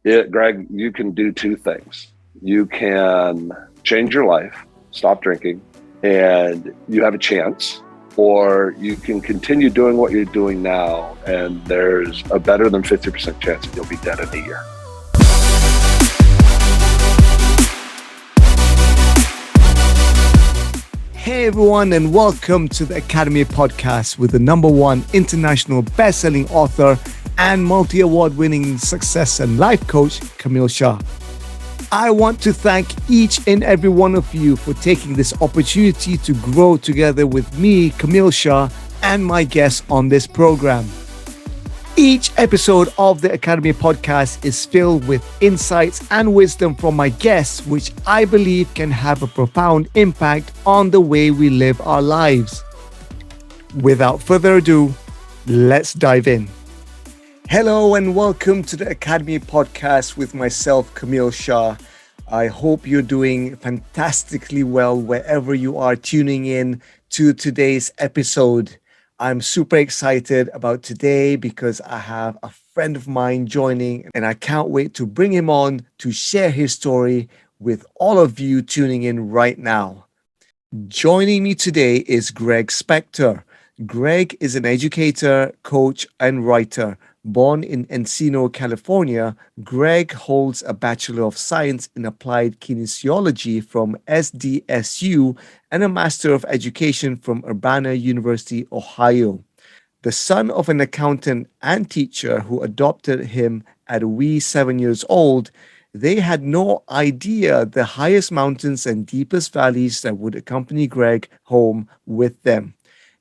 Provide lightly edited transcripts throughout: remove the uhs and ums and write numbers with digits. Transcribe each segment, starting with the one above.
Greg, you can do two things. You can change your life, stop drinking, and you have a chance, or you can continue doing what you're doing now, and there's a better than 50% chance that you'll be dead in a year. Hey everyone, and welcome to the Academy podcast with the #1 international best-selling author and multi-award winning success and life coach, Kamil Shah. I want to thank each and every one of you for taking this opportunity to grow together with me, Kamil Shah, and my guests on this program. Each episode of the Academy podcast is filled with insights and wisdom from my guests, which I believe can have a profound impact on the way we live our lives. Without further ado, let's dive in. Hello and welcome to the Academy podcast with myself, Kamil Shah. I hope you're doing fantastically well wherever you are tuning in to today's episode. I'm super excited about today because I have a friend of mine joining, and I can't wait to bring him on to share his story with all of you tuning in right now. Joining me today is Greg Spector. Greg is an educator, coach, and writer. Born in Encino, California, Greg holds a Bachelor of Science in Applied Kinesiology from SDSU and a Master of Education from Urbana University, Ohio. The son of an accountant and teacher who adopted him at a wee 7 years old, they had no idea the highest mountains and deepest valleys that would accompany Greg home with them.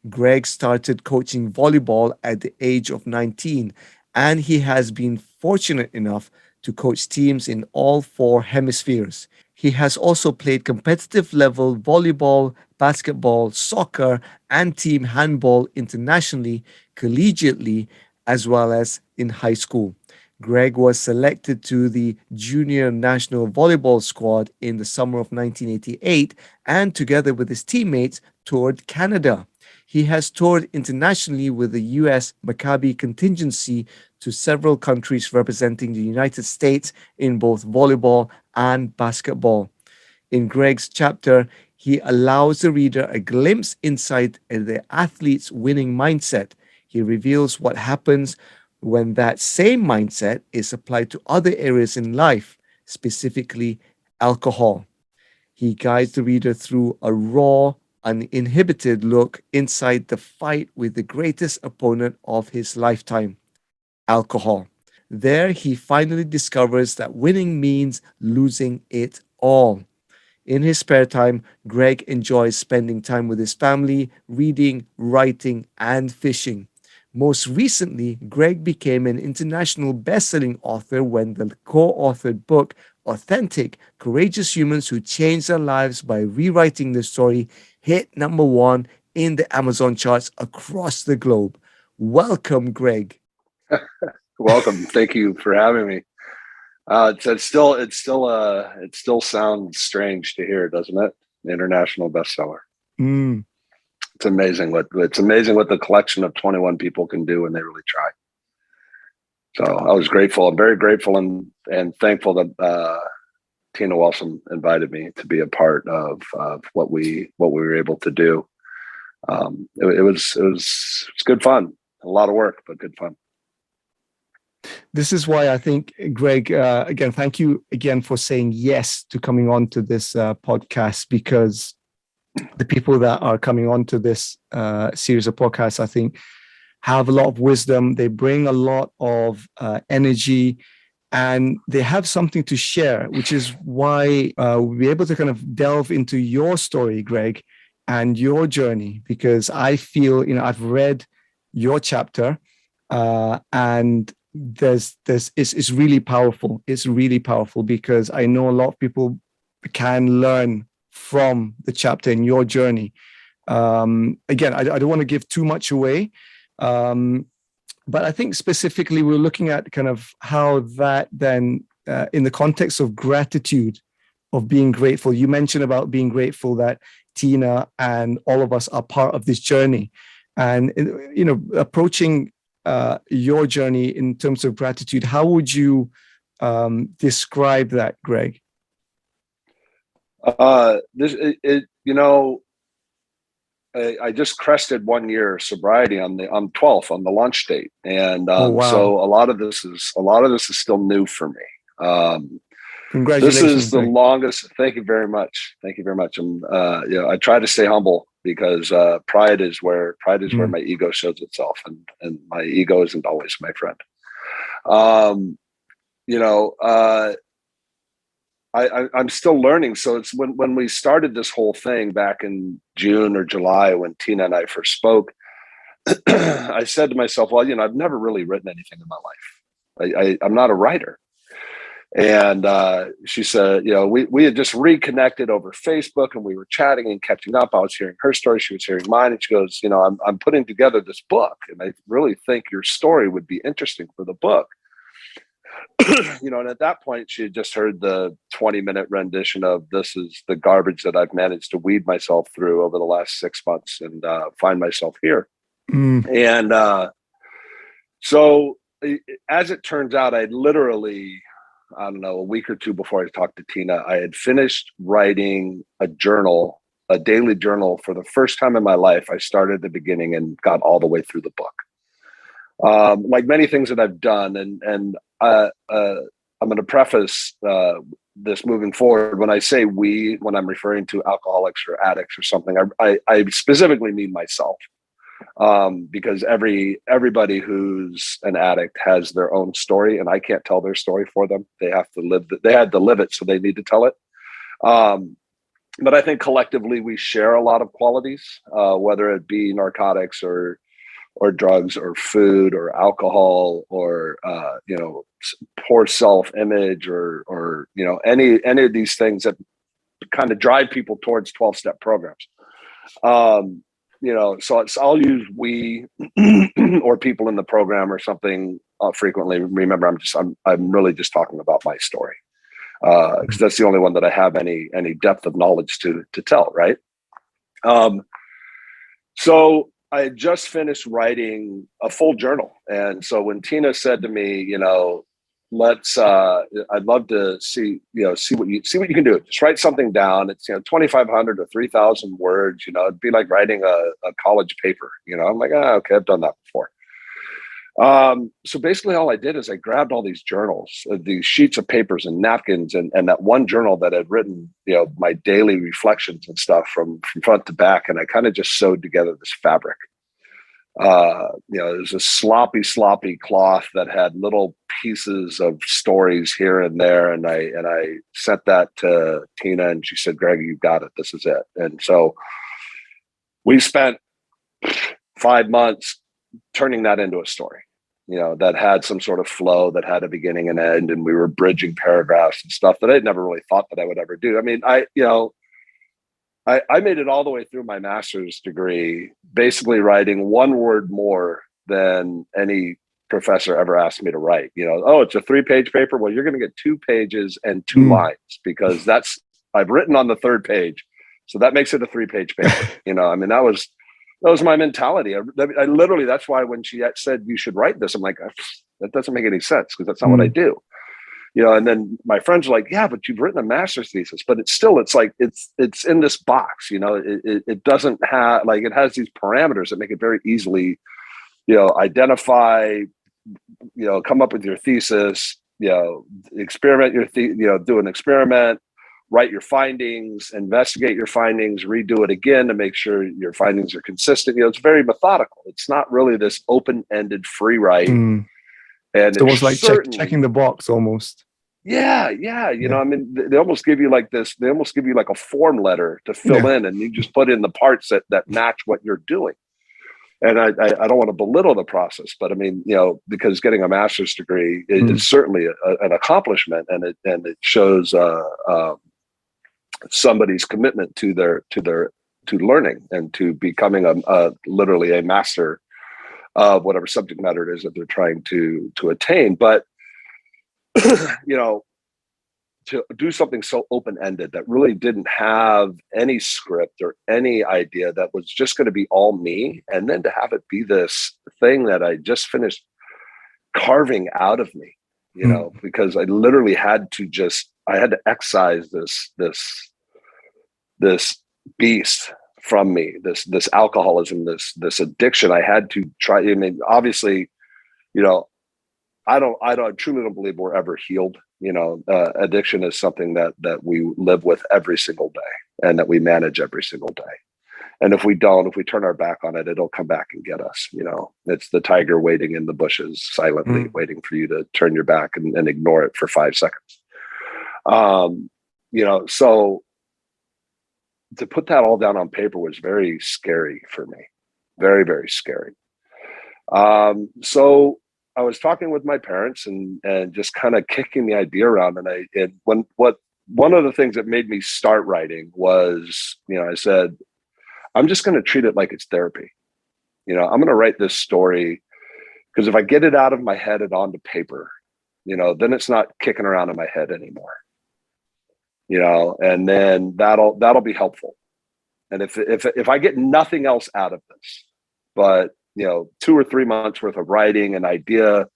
Greg started coaching volleyball at the age of 19, and he has been fortunate enough to coach teams in all four hemispheres. He has also played competitive level volleyball, basketball, soccer, and team handball internationally, collegiately, as well as in high school. Greg was selected to the junior national volleyball squad in the summer of 1988, and together with his teammates, toured Canada. He has toured internationally with the U.S. Maccabi contingency to several countries representing the United States in both volleyball and basketball. In Greg's chapter, he allows the reader a glimpse inside the athlete's winning mindset. He reveals what happens when that same mindset is applied to other areas in life, specifically alcohol. He guides the reader through a raw, uninhibited look inside the fight with the greatest opponent of his lifetime, alcohol. There, he finally discovers that winning means losing it all. In his spare time, Greg enjoys spending time with his family, reading, writing, and fishing. Most recently, Greg became an international best-selling author when the co-authored book, Authentic, Courageous Humans Who Change Their Lives by Rewriting the Story, hit #1 in the Amazon charts across the globe. Welcome, Greg. Welcome. Thank you for having me. It still sounds strange to hear, doesn't it? International bestseller. Mm. It's amazing what the collection of 21 people can do when they really try. So I was grateful. I'm very grateful and thankful that Tina Wilson invited me to be a part of what we were able to do. It was good fun. A lot of work, but good fun. This is why I think, Greg, again, thank you again for saying yes to coming on to this podcast, because the people that are coming on to this series of podcasts, I think, have a lot of wisdom. They bring a lot of energy, and they have something to share, which is why we'll be able to kind of delve into your story, Greg, and your journey, because I feel, I've read your chapter, and it's really powerful. It's really powerful because I know a lot of people can learn from the chapter in your journey. Again, I don't want to give too much away, but I think specifically we're looking at kind of how that then, in the context of gratitude, of being grateful. You mentioned about being grateful that Tina and all of us are part of this journey, and approaching your journey in terms of gratitude. How would you describe that, Greg? I just crested 1 year sobriety on 12th on the launch date, and Oh, wow. so a lot of this is still new for me. Congratulations! This is the Greg. longest. Thank you very much. Thank you very much. And I try to stay humble because pride is where my ego shows itself, and my ego isn't always my friend. I'm still learning. So it's when we started this whole thing back in June or July, when Tina and I first spoke, I said to myself, well, I've never really written anything in my life. I'm not a writer. And she said, we had just reconnected over Facebook, and we were chatting and catching up. I was hearing her story, she was hearing mine, and she goes, I'm putting together this book, and I really think your story would be interesting for the book. And at that point, she had just heard the 20-minute rendition of "This is the garbage that I've managed to weed myself through over the last 6 months and find myself here." And so as it turns out, I literally, I don't know, a week or two before I talked to Tina, I had finished writing a daily journal for the first time in my life. I started at the beginning and got all the way through the book. Like many things that I've done, and I'm going to preface this moving forward. When I say we, when I'm referring to alcoholics or addicts or something, I specifically mean myself, because everybody who's an addict has their own story, and I can't tell their story for them. They have to live. They had to live it, so they need to tell it. But I think collectively we share a lot of qualities, whether it be narcotics or drugs or food or alcohol or poor self-image or any of these things that kind of drive people towards 12-step programs. So I'll use we or people in the program or something frequently. Remember, I'm really just talking about my story, because that's the only one that I have any depth of knowledge to tell, right? So I had just finished writing a full journal. And so when Tina said to me, I'd love to see what you can do. Just write something down. It's, 2,500 to 3,000 words, it'd be like writing a college paper, I'm like, okay, I've done that before. So basically all I did is I grabbed all these journals, these sheets of papers and napkins, and that one journal that I'd written, my daily reflections and stuff from front to back. And I kind of just sewed together this fabric. It was a sloppy cloth that had little pieces of stories here and there. And I sent that to Tina, and she said, "Greg, you got it. This is it." And so we spent 5 months turning that into a story, that had some sort of flow, that had a beginning and end, and we were bridging paragraphs and stuff that I'd never really thought that I would ever do. I mean, I made it all the way through my master's degree, basically writing one word more than any professor ever asked me to write. It's a 3-page paper. Well, you're going to get 2 pages and 2 lines, because I've written on the 3rd page. So that makes it a 3-page paper. That was my mentality. I literally, that's why when she said you should write this, I'm like, that doesn't make any sense, because that's not what I do. And then my friends are like, yeah, but you've written a master's thesis, but it's like, it's in this box, it doesn't have, like, it has these parameters that make it very easily, identify, come up with your thesis, experiment do an experiment, write your findings, investigate your findings, redo it again to make sure your findings are consistent. It's very methodical. It's not really this open-ended free write. And it's almost like checking the box almost. Yeah. I mean, they almost give you like this, they almost give you like a form letter to fill in, and you just put in the parts that match what you're doing. And I don't want to belittle the process, but I mean, because getting a master's degree is certainly an accomplishment, and it shows somebody's commitment to learning and to becoming literally a master of whatever subject matter it is that they're trying to attain. But to do something so open-ended that really didn't have any script or any idea, that was just going to be all me, and then to have it be this thing that I just finished carving out of me, you know, because I literally had to excise this beast from me, this alcoholism, this addiction. I had to try. I mean, obviously, you know, I truly don't believe we're ever healed. You know, addiction is something that we live with every single day and that we manage every single day. And if we turn our back on it, it'll come back and get us. You know, it's the tiger waiting in the bushes, silently waiting for you to turn your back and ignore it for 5 seconds. You know, so to put that all down on paper was very scary for me. Very, very scary. So I was talking with my parents and just kind of kicking the idea around. One of the things that made me start writing was, you know, I said, I'm just going to treat it like it's therapy. You know, I'm going to write this story because if I get it out of my head and onto paper, you know, then it's not kicking around in my head anymore. You know, and then that'll be helpful. And if I get nothing else out of this, but you know, 2 or 3 months worth of writing an idea,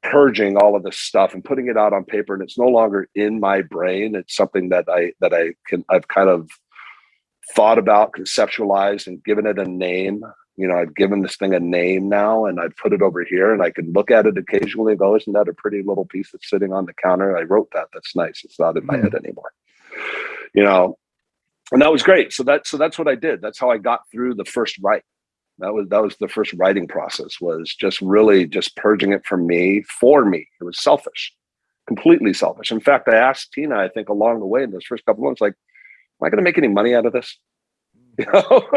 purging all of this stuff and putting it out on paper, and it's no longer in my brain. It's something that I've kind of thought about, conceptualized, and given it a name. You know, I've given this thing a name now, and I've put it over here, and I can look at it occasionally and go, isn't that a pretty little piece that's sitting on the counter? I wrote that. That's nice. It's not in my head anymore. You know, and that was great. So that's what I did. That's how I got through the first write. That was the first writing process, was just really just purging it from me, for me. It was selfish, completely selfish. In fact, I asked Tina, I think along the way in those first couple of months, like, am I going to make any money out of this? You know,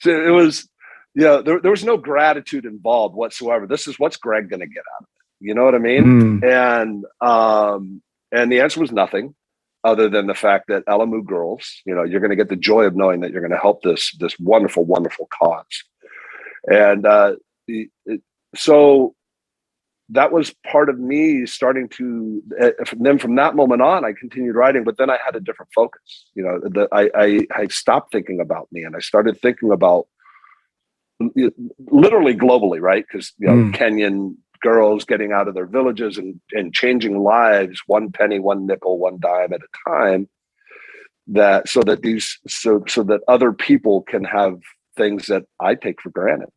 so it was, you know, there was no gratitude involved whatsoever. This is what's Greg going to get out of it. You know what I mean? And the answer was nothing, other than the fact that LMU girls, you know, you're going to get the joy of knowing that you're going to help this wonderful, wonderful cause. And so that was part of me starting to, then from that moment on, I continued writing, but then I had a different focus. You know, I stopped thinking about me and I started thinking about literally globally, right? Because, you know, Kenyan girls getting out of their villages and changing lives, 1 penny, 1 nickel, 1 dime at a time, so that other people can have things that I take for granted.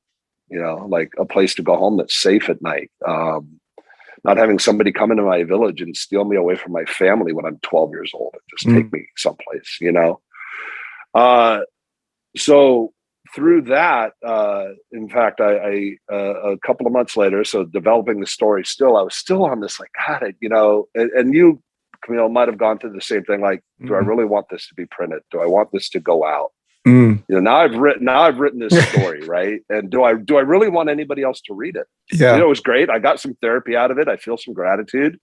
You know, like a place to go home that's safe at night. Not having somebody come into my village and steal me away from my family when I'm 12 years old and just take me someplace, you know? So through that, in fact, I a couple of months later, so developing the story still, I was still on this, like, God, you know, and you, Kamil, might have gone through the same thing. Like, do I really want this to be printed? Do I want this to go out? You know, now I've written this story, right? And do I really want anybody else to read it? Yeah. You know, it was great. I got some therapy out of it. I feel some gratitude.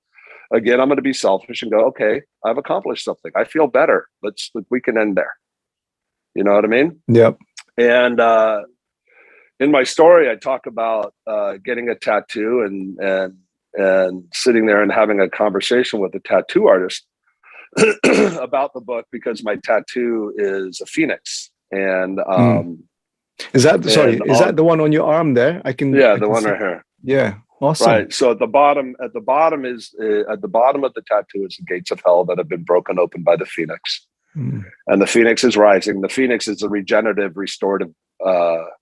Again, I'm going to be selfish and go, okay, I've accomplished something. I feel better. We can end there. You know what I mean? Yep. And in my story, I talk about getting a tattoo and sitting there and having a conversation with a tattoo artist about the book, because my tattoo is a phoenix. And is that the one on your arm there? The one right here. Yeah, awesome. Right. So at the bottom of the tattoo is the gates of hell that have been broken open by the phoenix. And the phoenix is rising. The phoenix is a regenerative, restorative,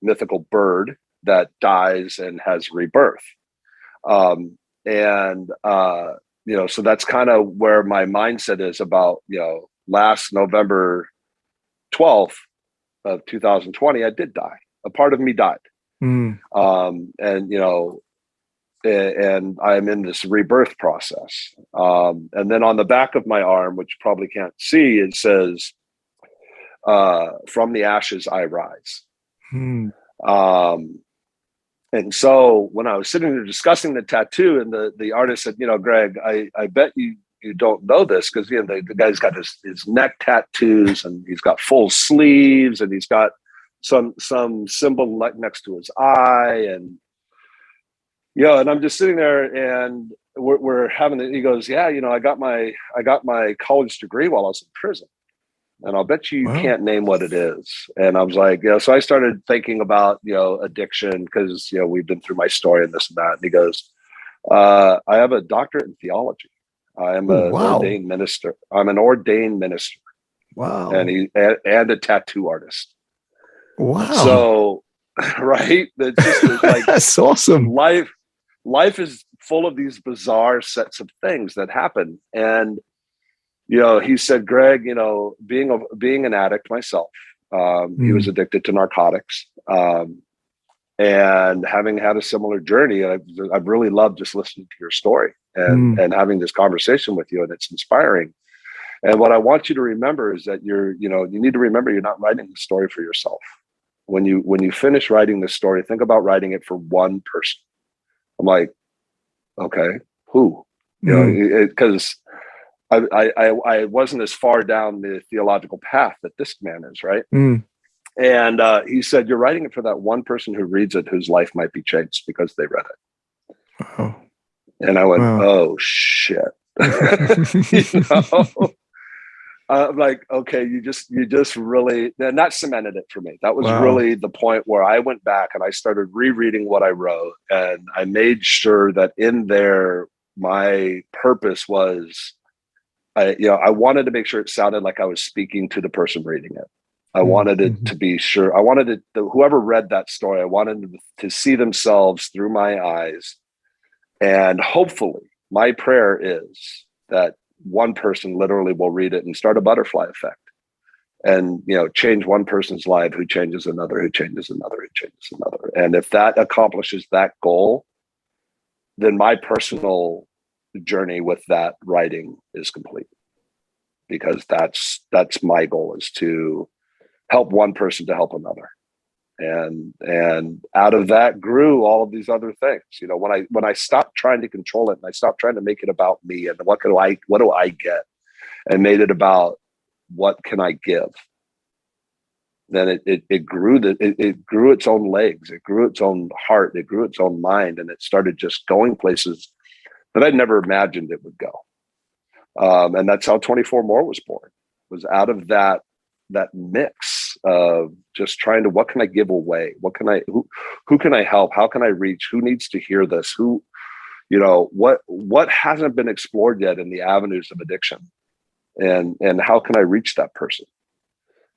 mythical bird that dies and has rebirth. You know, so that's kind of where my mindset is about, you know, last November 12th of 2020, I did die. A part of me died. And, you know, and I'm in this rebirth process. And then on the back of my arm, which you probably can't see, it says, from the ashes, I rise. And so when I was sitting there discussing the tattoo, and the artist said, you know, Greg, I bet you don't know this, because, you know, the guy's got his neck tattoos, and he's got full sleeves, and he's got some symbol next to his eye, and, you know, and I'm just sitting there, and we're having he goes, yeah, you know, I got my college degree while I was in prison. And I'll bet you can't name what it is. And I was like, you know, so I started thinking about, you know, addiction, because, you know, we've been through my story and this and that. And he goes, I have a doctorate in theology. I am Oh, an wow. ordained minister. I'm an ordained minister Wow. and a tattoo artist. Wow. So, right. It's just like That's awesome. life is full of these bizarre sets of things that happen. And, he said, Greg, being an addict myself, he was addicted to narcotics. And having had a similar journey, I've really loved just listening to your story and having this conversation with you, and it's inspiring. And what I want you to remember is that you need to remember you're not writing the story for yourself. When you finish writing the story, think about writing it for one person. I'm like, okay, who? Because I wasn't as far down the theological path that this man is, right? And he said, you're writing it for that one person who reads it, whose life might be changed because they read it. Wow. And I went, Wow. oh, shit. I'm like, okay, you just really, and that cemented it for me. That was really the point where I went back and I started rereading what I wrote. And I made sure that in there, my purpose was, I wanted to make sure it sounded like I was speaking to the person reading it. I wanted it to be sure. I wanted it, whoever read that story, I wanted them to see themselves through my eyes. And hopefully my prayer is that one person literally will read it and start a butterfly effect and, change one person's life, who changes another, who changes another, who changes another. And if that accomplishes that goal, then my personal journey with that writing is complete, because that's my goal, is to help one person to help another. And out of that grew all of these other things. When I stopped trying to control it and I stopped trying to make it about me and what do I get, and made it about what can I give, then it grew it grew its own legs, it grew its own heart, it grew its own mind, and it started just going places that I'd never imagined it would go. And that's how 24 More was born, was out of that mix of just trying to, what can I give away? Who can I help? How can I reach? Who needs to hear this? What hasn't been explored yet in the avenues of addiction? And how can I reach that person?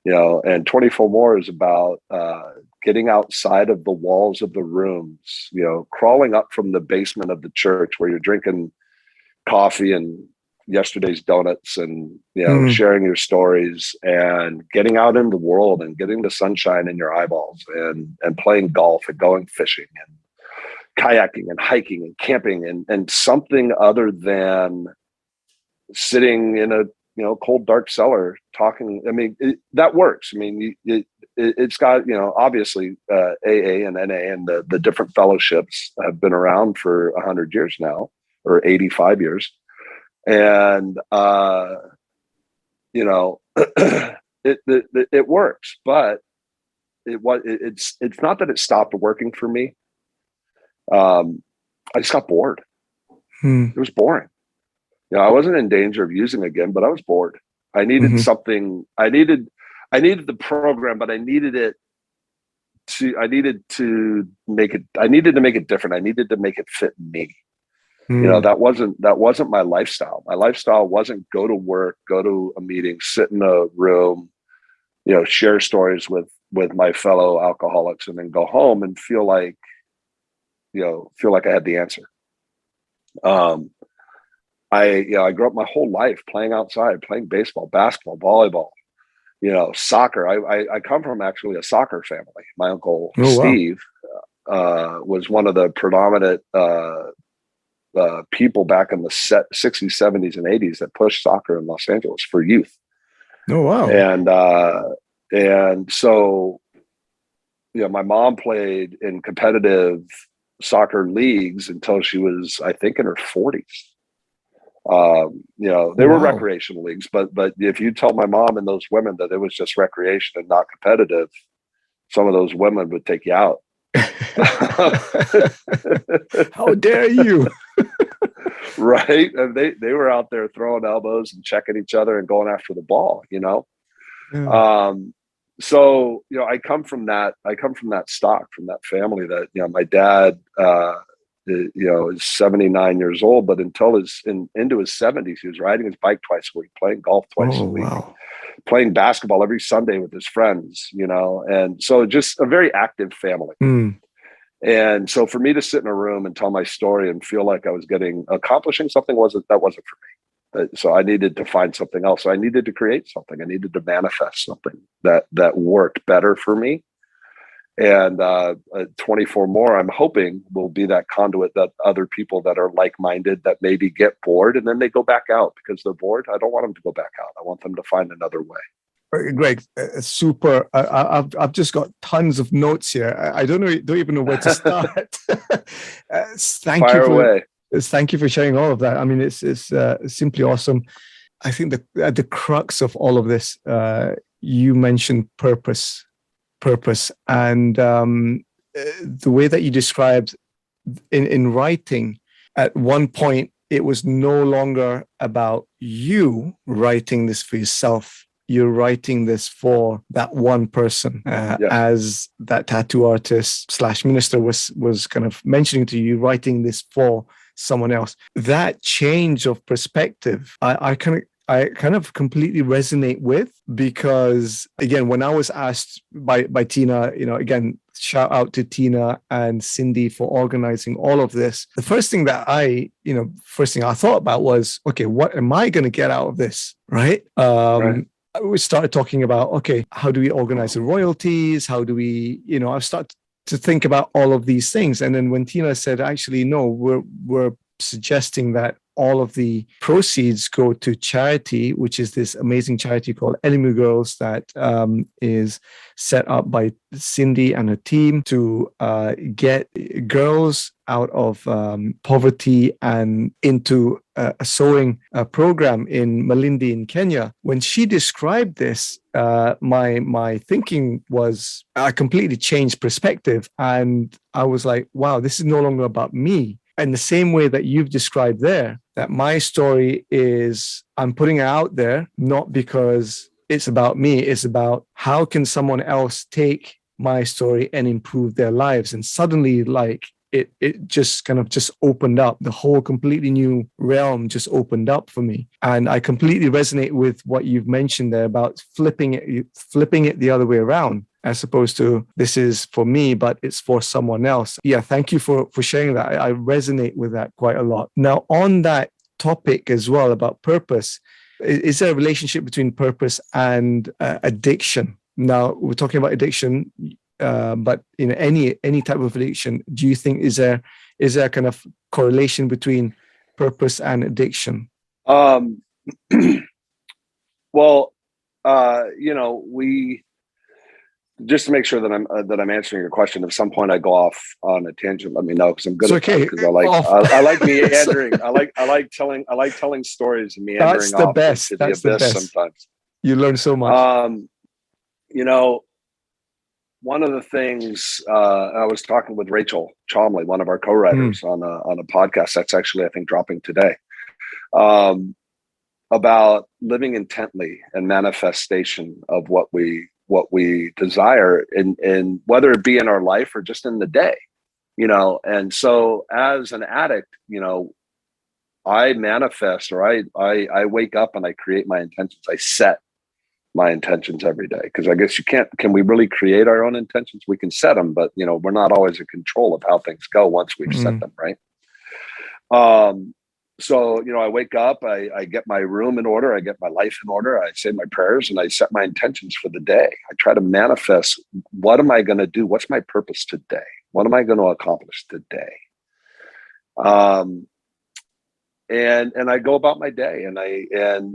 And 24 More is about getting outside of the walls of the rooms, crawling up from the basement of the church where you're drinking coffee and yesterday's donuts and, sharing your stories, and getting out in the world and getting the sunshine in your eyeballs, and playing golf and going fishing and kayaking and hiking and camping and something other than sitting in a, cold, dark cellar talking. I mean, that works. I mean, it's got, obviously AA and NA and the different fellowships have been around for 100 years now, or 85 years. And, it works, but it's not that it stopped working for me. I just got bored. It was boring. I wasn't in danger of using again, but I was bored. I needed something. I needed the program, but I needed to make it different. I needed to make it fit me. That wasn't my lifestyle. My lifestyle wasn't go to work, go to a meeting, sit in a room, share stories with my fellow alcoholics, and then go home and feel like I had the answer. I grew up my whole life playing outside, playing baseball, basketball, volleyball, soccer. I come from actually a soccer family. My uncle Steve was one of the predominant people back in the 60s, 70s, and 80s that pushed soccer in Los Angeles for youth. Oh, wow. And so, my mom played in competitive soccer leagues until she was, I think, in her 40s. They were recreational leagues, but if you tell my mom and those women that it was just recreation and not competitive, some of those women would take you out. How dare you? Right. And they were out there throwing elbows and checking each other and going after the ball, Yeah. So, I come from that stock, from that family that, my dad, is 79 years old, but until into his 70s, he was riding his bike twice a week, playing golf twice a week, wow. playing basketball every Sunday with his friends, and so just a very active family. And so for me to sit in a room and tell my story and feel like I was accomplishing something wasn't for me. So I needed to find something else. So I needed to create something. I needed to manifest something that worked better for me. And 24 more, I'm hoping, will be that conduit that other people that are like-minded that maybe get bored and then they go back out because they're bored. I don't want them to go back out. I want them to find another way. Greg, super. I've just got tons of notes here. I don't even know where to start. Thank you for sharing all of that. I mean, it's simply awesome. I think the crux of all of this, you mentioned purpose, and the way that you described in writing. At one point, it was no longer about you writing this for yourself. You're writing this for that one person, as that tattoo artist / minister was kind of mentioning to you, writing this for someone else. That change of perspective, I kind of completely resonate with, because again, when I was asked by Tina, again, shout out to Tina and Cindy for organizing all of this. The first thing that I thought about was, okay, what am I going to get out of this? Right. Right. We started talking about, okay, how do we organize the royalties? How do we, I've started to think about all of these things. And then when Tina said, actually, no, we're suggesting that all of the proceeds go to charity, which is this amazing charity called Enemy Girls that is set up by Cindy and her team to get girls out of poverty and into a sewing program in Malindi in Kenya. When she described this, my thinking was, I completely changed perspective. And I was like, wow, this is no longer about me. And the same way that you've described there, that my story is, I'm putting it out there, not because it's about me, it's about how can someone else take my story and improve their lives. And suddenly, like, it just kind of just opened up. The whole completely new realm just opened up for me. And I completely resonate with what you've mentioned there about flipping it the other way around, as opposed to this is for me, but it's for someone else. Yeah, thank you for sharing that. I resonate with that quite a lot. Now, on that topic as well about purpose, is there a relationship between purpose and addiction? Now, we're talking about addiction, but in any type of addiction, do you think is there a kind of correlation between purpose and addiction? Well, we, just to make sure that I'm answering your question, if at some point I go off on a tangent, let me know, because I'm good at that, because I like meandering. I like telling stories and meandering. That's the best. That's the best. Sometimes you learn so much. One of the things I was talking with Rachel Chomley, one of our co-writers, on a podcast that's actually, I think, dropping today, about living intently and manifestation of what we desire, in whether it be in our life or just in the day, And so as an addict, I manifest, or I wake up and I create my intentions. I set my intentions every day, because I guess can we really create our own intentions? We can set them, but we're not always in control of how things go once we've set them, right? So, I wake up, I get my room in order, I get my life in order, I say my prayers, and I set my intentions for the day. I try to manifest, what am I going to do? What's my purpose today? What am I going to accomplish today? And I go about my day, and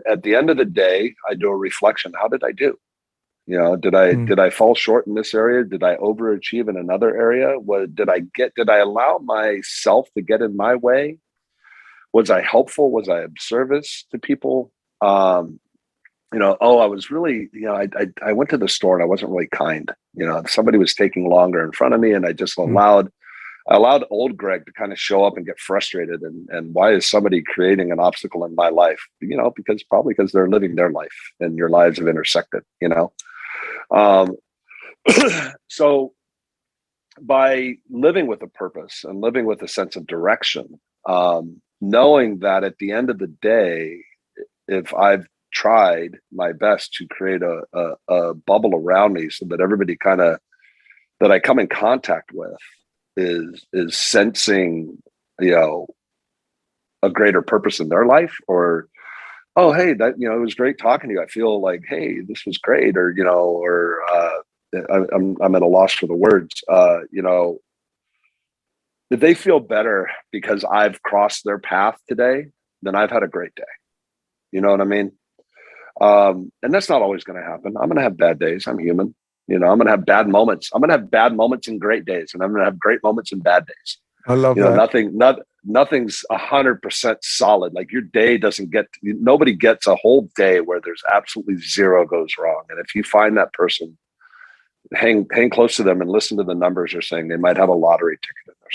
at the end of the day, I do a reflection. How did I do? Did I fall short in this area? Did I overachieve in another area? Did I allow myself to get in my way? Was I helpful? Was I of service to people? I was really, I went to the store and I wasn't really kind. Somebody was taking longer in front of me, and I just allowed old Greg to kind of show up and get frustrated. And why is somebody creating an obstacle in my life? Because they're living their life and your lives have intersected, So by living with a purpose and living with a sense of direction, knowing that at the end of the day, if I've tried my best to create a bubble around me so that everybody kind of that I come in contact with is sensing, a greater purpose in their life, or, oh, hey, that, it was great talking to you. I feel like, hey, this was great, or, I'm at a loss for the words, if they feel better because I've crossed their path today, then I've had a great day. You know what I mean? And that's not always going to happen. I'm going to have bad days. I'm human. I'm going to have bad moments. I'm going to have bad moments and great days, and I'm going to have great moments and bad days. I love that. Nothing's 100% solid. Like, your day nobody gets a whole day where there's absolutely zero goes wrong. And if you find that person, hang close to them and listen to the numbers they're saying. They might have a lottery ticket in their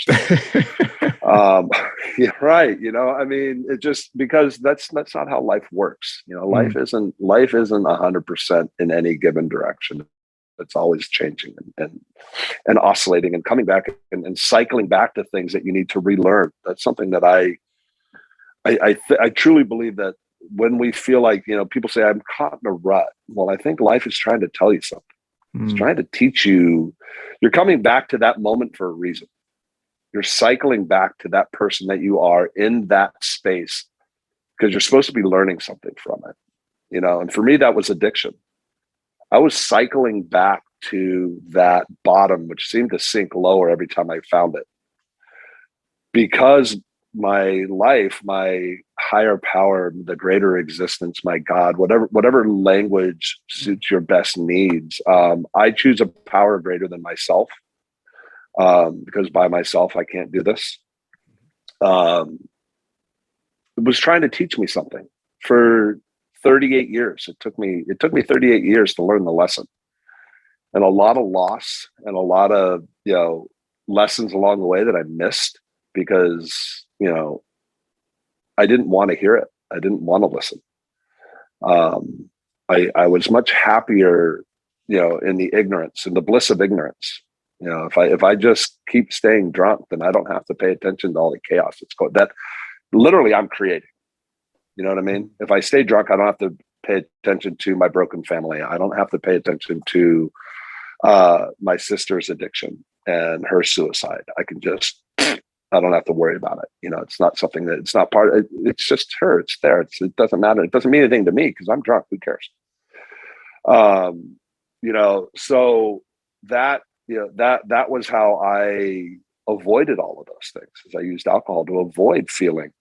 stomach. Yeah, right. I mean, it just, because that's not how life works. Life isn't 100% in any given direction. It's always changing and oscillating and coming back and cycling back to things that you need to relearn. That's something that I truly believe, that when we feel like, people say I'm caught in a rut. Well, I think life is trying to tell you something. It's trying to teach you. You're coming back to that moment for a reason. You're cycling back to that person that you are in that space because you're supposed to be learning something from it. And for me, that was addiction. I was cycling back to that bottom, which seemed to sink lower every time I found it, because my life, my higher power, the greater existence, my God, whatever language suits your best needs. I choose a power greater than myself, because by myself, I can't do this. It was trying to teach me something for 38 years. It took me 38 years to learn the lesson, and a lot of loss and a lot of, lessons along the way that I missed because, I didn't want to hear it. I didn't want to listen. I was much happier, in the ignorance and the bliss of ignorance. If I just keep staying drunk, then I don't have to pay attention to all the chaos that's going. That literally I'm creating. You know what I mean? If I stay drunk, I don't have to pay attention to my broken family. I don't have to pay attention to my sister's addiction and her suicide. I don't have to worry about it. It's not something that, it's not part of it. It's just her. It's there. It doesn't matter. It doesn't mean anything to me because I'm drunk. Who cares? So that was how I avoided all of those things, is I used alcohol to avoid feeling,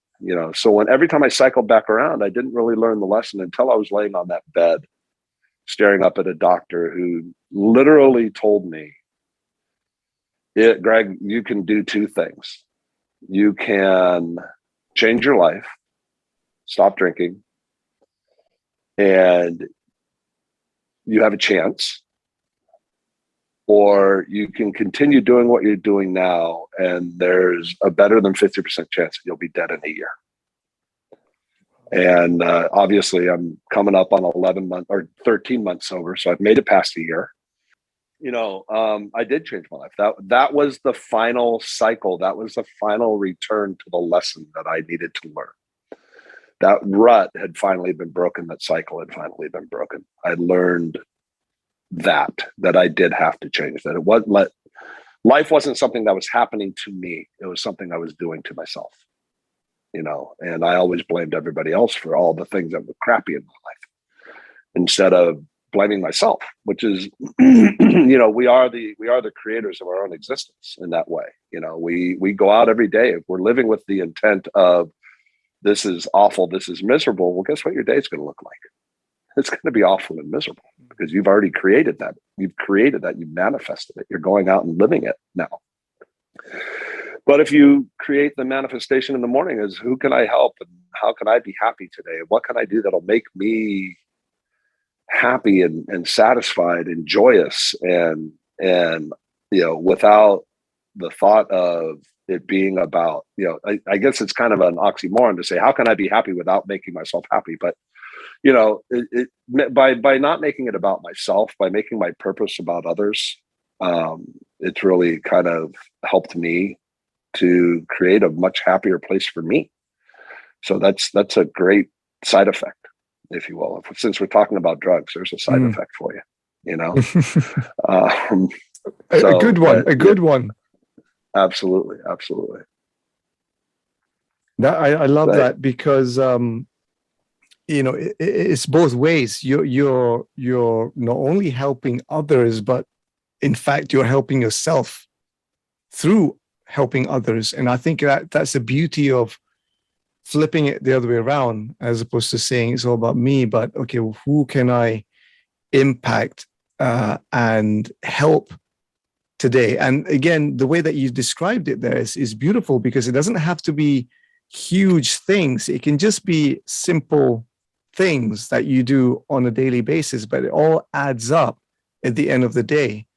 so every time I cycled back around, I didn't really learn the lesson until I was laying on that bed, staring up at a doctor who literally told me, Greg, you can do two things. You can change your life, stop drinking, and you have a chance, or you can continue doing what you're doing now, and there's a better than 50% chance that you'll be dead in a year. And obviously, I'm coming up on 11 months or 13 months sober, so I've made it past a year. I did change my life. That was the final cycle. That was the final return to the lesson that I needed to learn. That rut had finally been broken. That cycle had finally been broken. I learned that I did have to change. That life wasn't something that was happening to me. It was something I was doing to myself. And I always blamed everybody else for all the things that were crappy in my life, instead of blaming myself, which is, we are the creators of our own existence in that way. We go out every day. If we're living with the intent of, this is awful, this is miserable, well, guess what your day is going to look like? It's going to be awful and miserable, because you've already created that. You've manifested it. You're going out and living it now. But if you create the manifestation in the morning as, who can I help, and how can I be happy today? And what can I do that'll make me happy and satisfied and joyous, and without the thought of it being about, I guess it's kind of an oxymoron to say, how can I be happy without making myself happy? But by not making it about myself, by making my purpose about others, it's really kind of helped me to create a much happier place for me. So that's a great side effect, if you will. Since we're talking about drugs, there's a side effect for you, you know. A good one. A good one. Absolutely, absolutely. I love that because it's both ways. You're not only helping others, but in fact, you're helping yourself through helping others. And I think that's the beauty of flipping it the other way around, as opposed to saying it's all about me, but okay, well, who can I impact and help today? And again, the way that you described it there is beautiful, because it doesn't have to be huge things. It can just be simple things that you do on a daily basis, but it all adds up at the end of the day.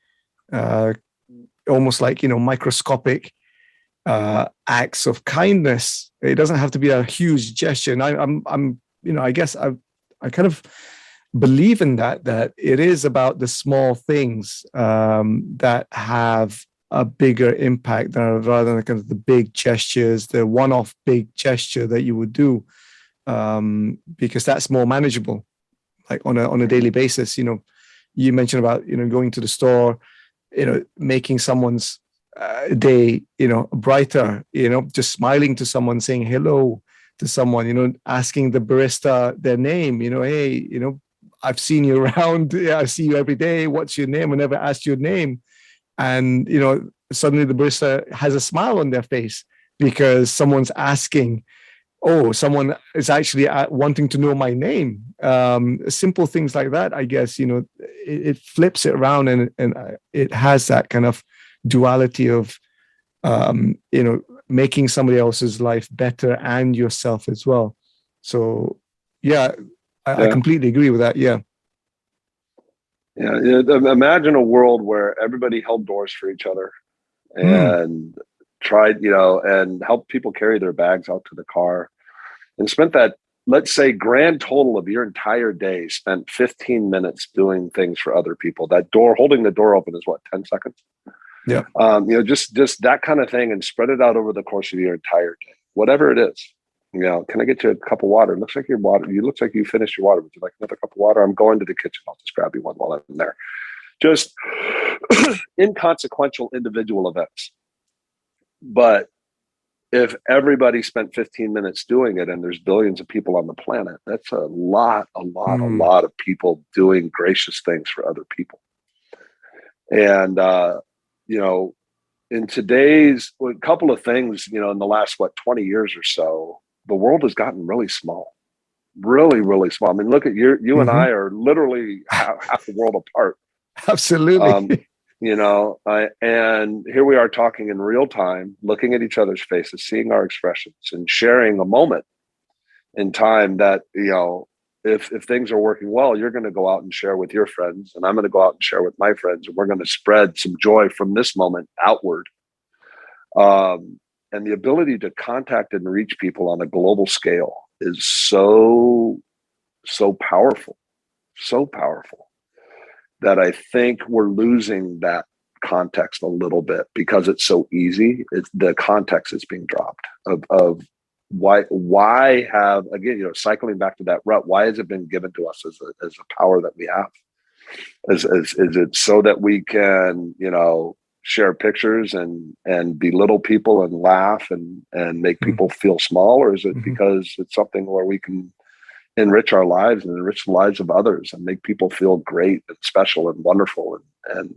Almost like, microscopic acts of kindness. It doesn't have to be a huge gesture. And I guess I kind of believe in that it is about the small things that have a bigger impact rather than kind of the big gestures, the one-off big gesture that you would do, because that's more manageable, like on a daily basis. You mentioned about going to the store, making someone's day, brighter, just smiling to someone, saying hello to someone, asking the barista their name, hey, I've seen you around. Yeah, I see you every day. What's your name? I never asked your name. And, suddenly the barista has a smile on their face because someone's asking, oh, someone is actually wanting to know my name. Simple things like that, I guess, it flips it around, and it has that kind of duality of, making somebody else's life better and yourself as well. So, yeah, I completely agree with that. Yeah. Yeah. Imagine a world where everybody held doors for each other and tried, and helped people carry their bags out to the car, and spent that, let's say, grand total of your entire day, spent 15 minutes doing things for other people. That door, holding the door open, is what, 10 seconds? Yeah. Just that kind of thing, and spread it out over the course of your entire day, whatever it is. Can I get you a cup of water? It looks like your water. You looks like you finished your water. Would you like another cup of water? I'm going to the kitchen. I'll just grab you one while I'm there. Just inconsequential individual events. But if everybody spent 15 minutes doing it, and there's billions of people on the planet, that's a lot of people doing gracious things for other people. And, in today's, a couple of things, in the last, 20 years or so, the world has gotten really small, really, really small. I mean, look at you and I are literally half the world apart. Absolutely. And here we are talking in real time, looking at each other's faces, seeing our expressions, and sharing a moment in time that, if things are working well, you're going to go out and share with your friends, and I'm going to go out and share with my friends, and we're going to spread some joy from this moment outward. And the ability to contact and reach people on a global scale is so powerful, that I think we're losing that context a little bit, because it's so easy. The context is being dropped of why have, again, cycling back to that rut, why has it been given to us as a power that we have? Is it so that we can, share pictures and belittle people and laugh and make people feel small? Or is it because it's something where we can enrich our lives and enrich the lives of others and make people feel great and special and wonderful? And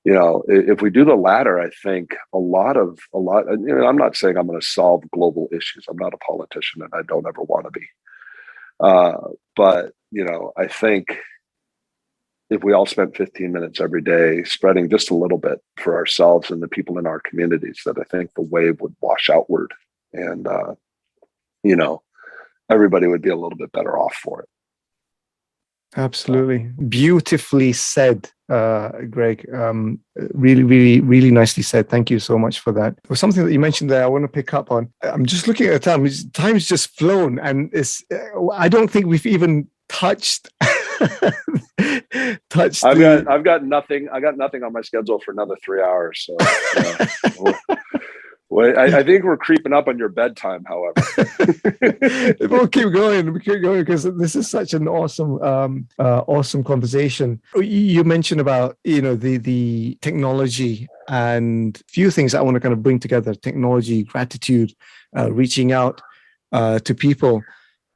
if we do the latter, I think a lot, I'm not saying I'm going to solve global issues. I'm not a politician, and I don't ever want to be. But, I think if we all spent 15 minutes every day spreading just a little bit for ourselves and the people in our communities, that I think the wave would wash outward, and, everybody would be a little bit better off for it. Absolutely. Beautifully said, Greg. Really, really, really nicely said. Thank you so much for that. There was something that you mentioned there I want to pick up on. I'm just looking at the time. Time's just flown, and I don't think we've even touched touch I've got nothing. I got nothing on my schedule for another 3 hours. So, well, I think we're creeping up on your bedtime. However, we'll keep going. We keep going because this is such an awesome conversation. You mentioned about the technology and a few things I want to kind of bring together: technology, gratitude, reaching out to people.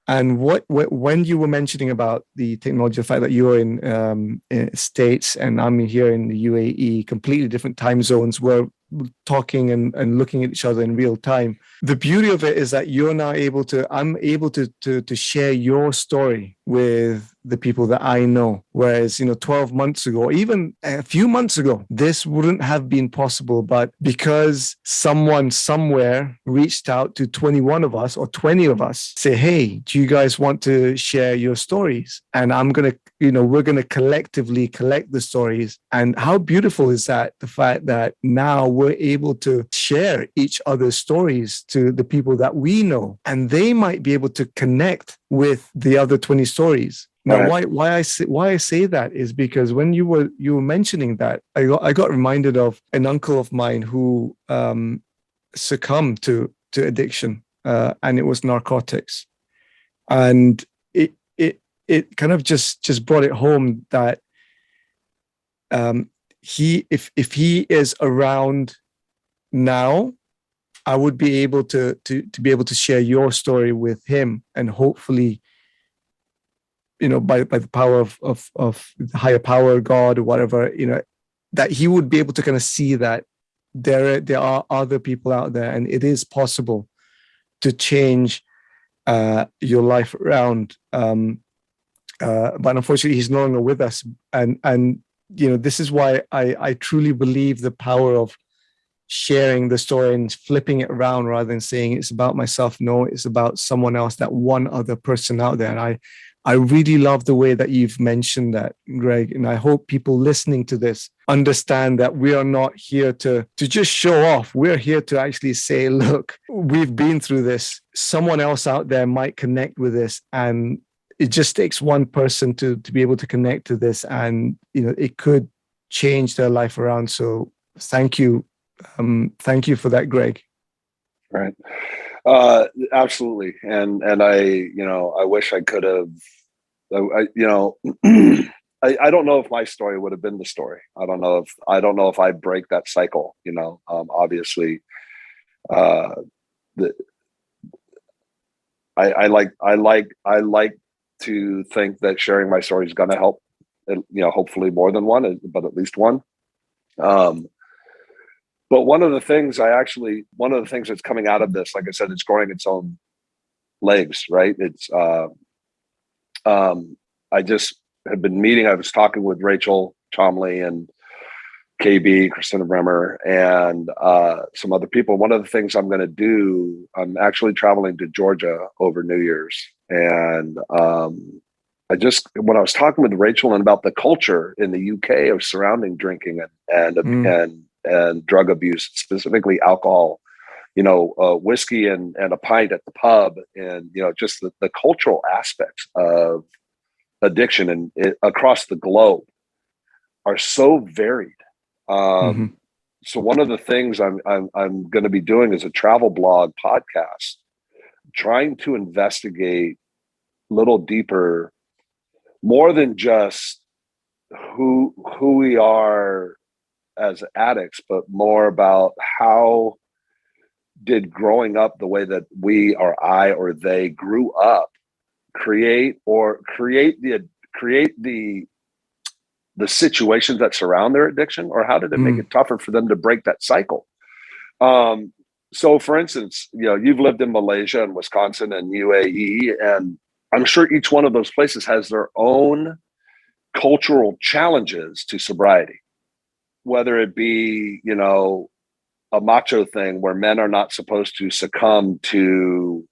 And when you were mentioning about the technology, the fact that you're in States and I'm here in the UAE, completely different time zones, we're talking and looking at each other in real time. The beauty of it is that I'm able to share your story with the people that I know. Whereas, 12 months ago, or even a few months ago, this wouldn't have been possible. But because someone somewhere reached out to 21 of us or 20 of us, say, hey, do you guys want to share your stories? And we're going to collectively collect the stories. And how beautiful is that? The fact that now we're able to share each other's stories to the people that we know, and they might be able to connect with the other 20 stories. Now, why I say that is because when you were mentioning that, I got reminded of an uncle of mine who succumbed to addiction, and it was narcotics, and it kind of just brought it home that if he is around now, I would be able to be able to share your story with him, and hopefully, by the power of the higher power, God or whatever, that he would be able to kind of see that there are other people out there, and it is possible to change your life around. But unfortunately, he's no longer with us, and this is why I truly believe the power of sharing the story and flipping it around rather than saying it's about myself. No, it's about someone else, that one other person out there. And I really love the way that you've mentioned that, Greg. And I hope people listening to this understand that we are not here to just show off. We're here to actually say, look, we've been through this. Someone else out there might connect with this. And it just takes one person to be able to connect to this. And, it could change their life around. So thank you. Thank you for that, Greg. Right. Absolutely. And I wish I could have, I don't know if my story would have been the story. I don't know if I break that cycle, obviously, I like to think that sharing my story is going to help, hopefully more than one, but at least one. But one of the things that's coming out of this, like I said, it's growing its own legs, right? It's, I just have been I was talking with Rachel Chomley and KB, Christina Bremer, and some other people. One of the things I'm going to do, I'm actually traveling to Georgia over New Year's. And when I was talking with Rachel and about the culture in the UK of surrounding drinking and drug abuse, specifically alcohol, whiskey and a pint at the pub, and just the cultural aspects of addiction and across the globe are so varied. So one of the things I'm going to be doing is a travel blog podcast, trying to investigate a little deeper, more than just who we are as addicts, but more about how did growing up the way that we or I or they grew up create the situations that surround their addiction, or how did it make it tougher for them to break that cycle? So for instance, you've lived in Malaysia and Wisconsin and UAE, and I'm sure each one of those places has their own cultural challenges to sobriety, whether it be, a macho thing where men are not supposed to succumb to,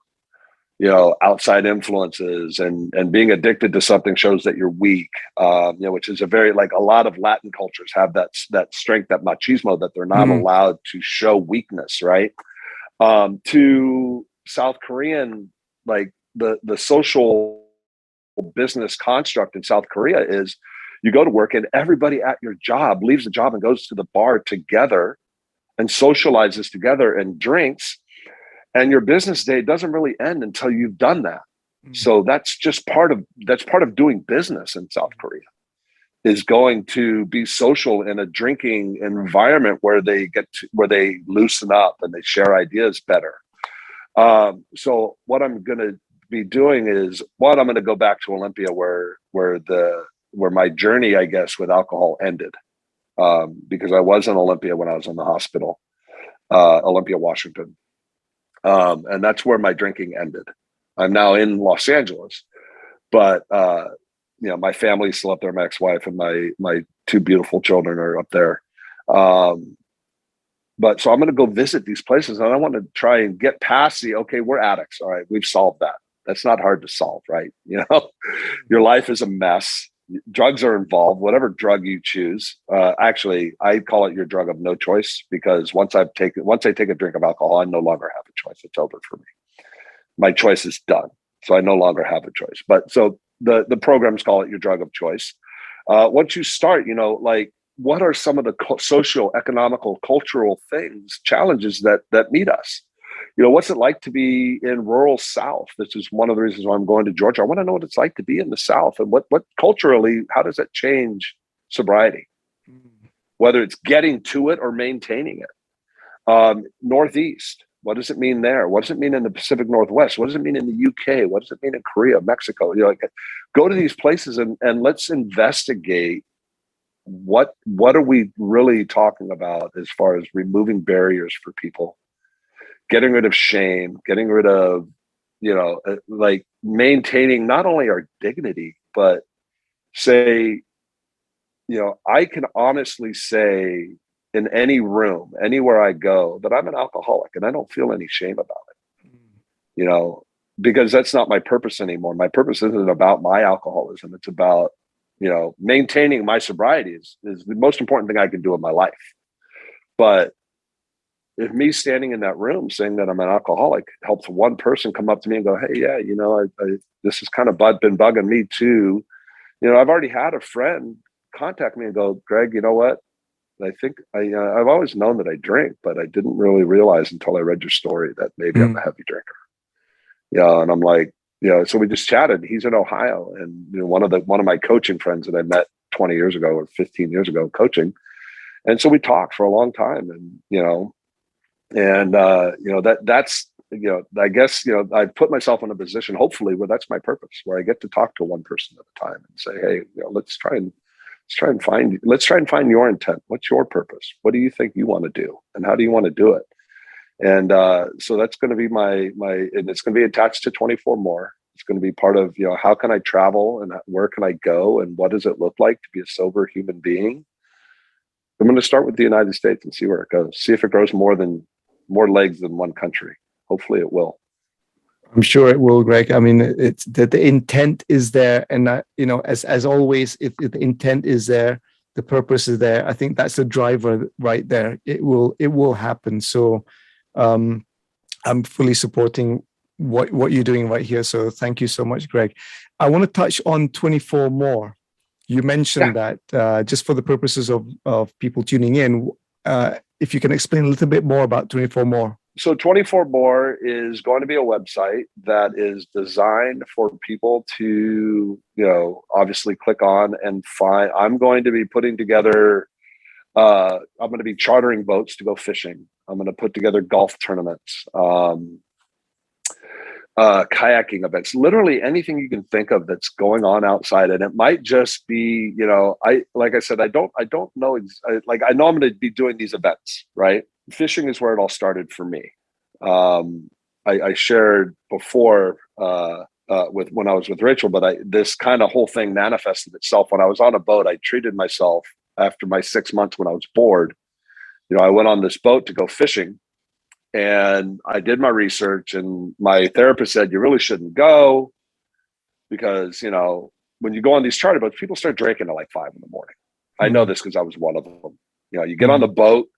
outside influences, and being addicted to something shows that you're weak, which is a lot of Latin cultures have that strength, that machismo, that they're not allowed to show weakness, right? To South Korean, like the social business construct in South Korea is you go to work and everybody at your job leaves the job and goes to the bar together and socializes together and drinks. And your business day doesn't really end until you've done that. So that's part of doing business in South Korea, is going to be social in a drinking environment where they loosen up and they share ideas better. So what I'm going to be doing is, I'm going to go back to Olympia where my journey, I guess, with alcohol ended. Because I was in Olympia when I was in the hospital, Olympia, Washington. And that's where my drinking ended. I'm now in Los Angeles, but my family's still up there. My ex-wife and my two beautiful children are up there. But so I'm going to go visit these places, and I want to try and get past we're addicts. All right, we've solved that. That's not hard to solve, right? Your life is a mess. Drugs are involved, whatever drug you choose. Actually, I call it your drug of no choice, because once I take a drink of alcohol, I no longer have a choice. It's over for me. My choice is done. So I no longer have a choice. But so the programs call it your drug of choice. Once you start, what are some of the social, economical, cultural challenges that meet us? What's it like to be in rural South? This is one of the reasons why I'm going to Georgia. I want to know what it's like to be in the South, and what culturally, how does that change sobriety? Whether it's getting to it or maintaining it. Northeast, what does it mean there? What does it mean in the Pacific Northwest? What does it mean in the UK? What does it mean in Korea, Mexico? Go to these places and let's investigate what are we really talking about as far as removing barriers for people, getting rid of shame, getting rid of, maintaining not only our dignity, but say, I can honestly say in any room, anywhere I go, that I'm an alcoholic, and I don't feel any shame about it, because that's not my purpose anymore. My purpose isn't about my alcoholism. It's about, maintaining my sobriety is the most important thing I can do in my life. But if me standing in that room saying that I'm an alcoholic helps one person come up to me and go, hey, yeah, this has kind of been bugging me too. I've already had a friend contact me and go, Greg, you know what? I think I've always known that I drink, but I didn't really realize until I read your story that maybe I'm a heavy drinker. And I'm like, so we just chatted. He's in Ohio, and one of my coaching friends that I met 20 years ago or 15 years ago coaching. And so we talked for a long time, and that's I guess I put myself in a position, hopefully, where that's my purpose, where I get to talk to one person at a time and say, hey, let's try and find your intent. What's your purpose? What do you think you want to do, and how do you want to do it? And so that's going to be and it's going to be attached to 24 more. It's going to be part of, how can I travel, and where can I go, and what does it look like to be a sober human being? I'm going to start with the United States and see where it goes. See if it grows more legs than one country. Hopefully it will. I'm sure it will, Greg. I mean, it's that the intent is there, and as always, if the intent is there, the purpose is there. I think that's the driver right there. It will happen. So, I'm fully supporting what you're doing right here. So, thank you so much, Greg. I want to touch on 24 more. You mentioned that just for the purposes of people tuning in, if you can explain a little bit more about 24 more. So 24 More is going to be a website that is designed for people to, obviously click on and find. I'm going to be putting together, I'm going to be chartering boats to go fishing. I'm going to put together golf tournaments, kayaking events, literally anything you can think of that's going on outside. And it might just be, like I said, I don't know. I know I'm going to be doing these events, right? Fishing is where it all started for me. I shared before with when I was with Rachel, but this kind of whole thing manifested itself when I was on a boat. I treated myself after my 6 months when I was bored. I went on this boat to go fishing, and I did my research, and my therapist said, you really shouldn't go because, when you go on these charter boats, people start drinking at like 5 a.m. I know this because I was one of them. You get on the boat,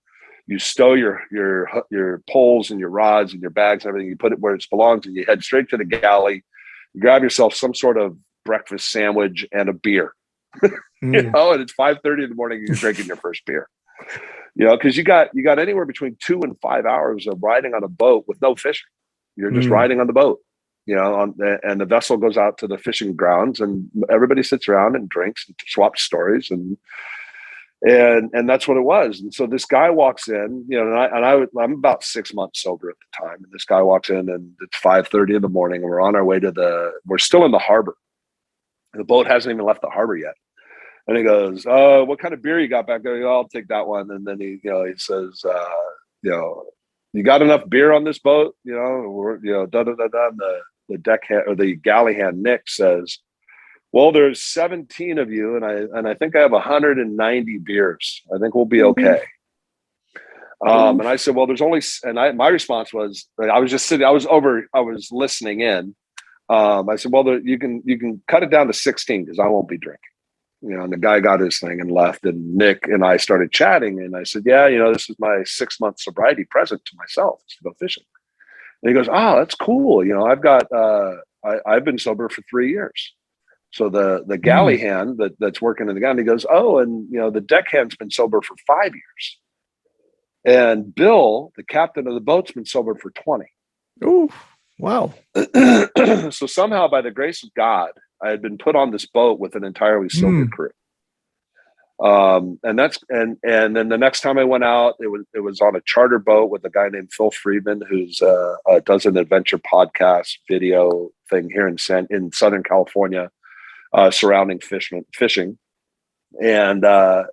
you stow your poles and your rods and your bags and everything. You put it where it belongs, and you head straight to the galley. You grab yourself some sort of breakfast sandwich and a beer. Mm. And it's 5:30 in the morning and you're drinking your first beer. Because you got anywhere between 2 and 5 hours of riding on a boat with no fishing. You're just riding on the boat, and the vessel goes out to the fishing grounds and everybody sits around and drinks and swaps stories and that's what it was. And so this guy walks in, I'm about 6 months sober at the time. And this guy walks in and it's 5:30 in the morning and we're on our way we're still in the harbor. The boat hasn't even left the harbor yet. And he goes, what kind of beer you got back there? I go, I'll take that one. And then he says, you got enough beer on this boat? Da da da da. And the deckhand or the galley hand Nick says, well, there's 17 of you, and I think I have 190 beers. I think we'll be okay. And I said, well, there's only, my response was, I was just sitting, I was listening in. I said, well, you can cut it down to 16 because I won't be drinking. And the guy got his thing and left, and Nick and I started chatting, and I said, yeah, this is my 6-month sobriety present to myself to go fishing. And he goes, oh, that's cool. I've got, I've been sober for 3 years. So the galley hand that's working in the gun, he goes, oh, and the deckhand's been sober for 5 years. And Bill, the captain of the boat's been sober for 20. Oh, wow. So somehow by the grace of God, I had been put on this boat with an entirely sober crew. And then the next time I went out, it was on a charter boat with a guy named Phil Friedman, who's does an adventure podcast video thing here in Southern California. Surrounding fishing, and the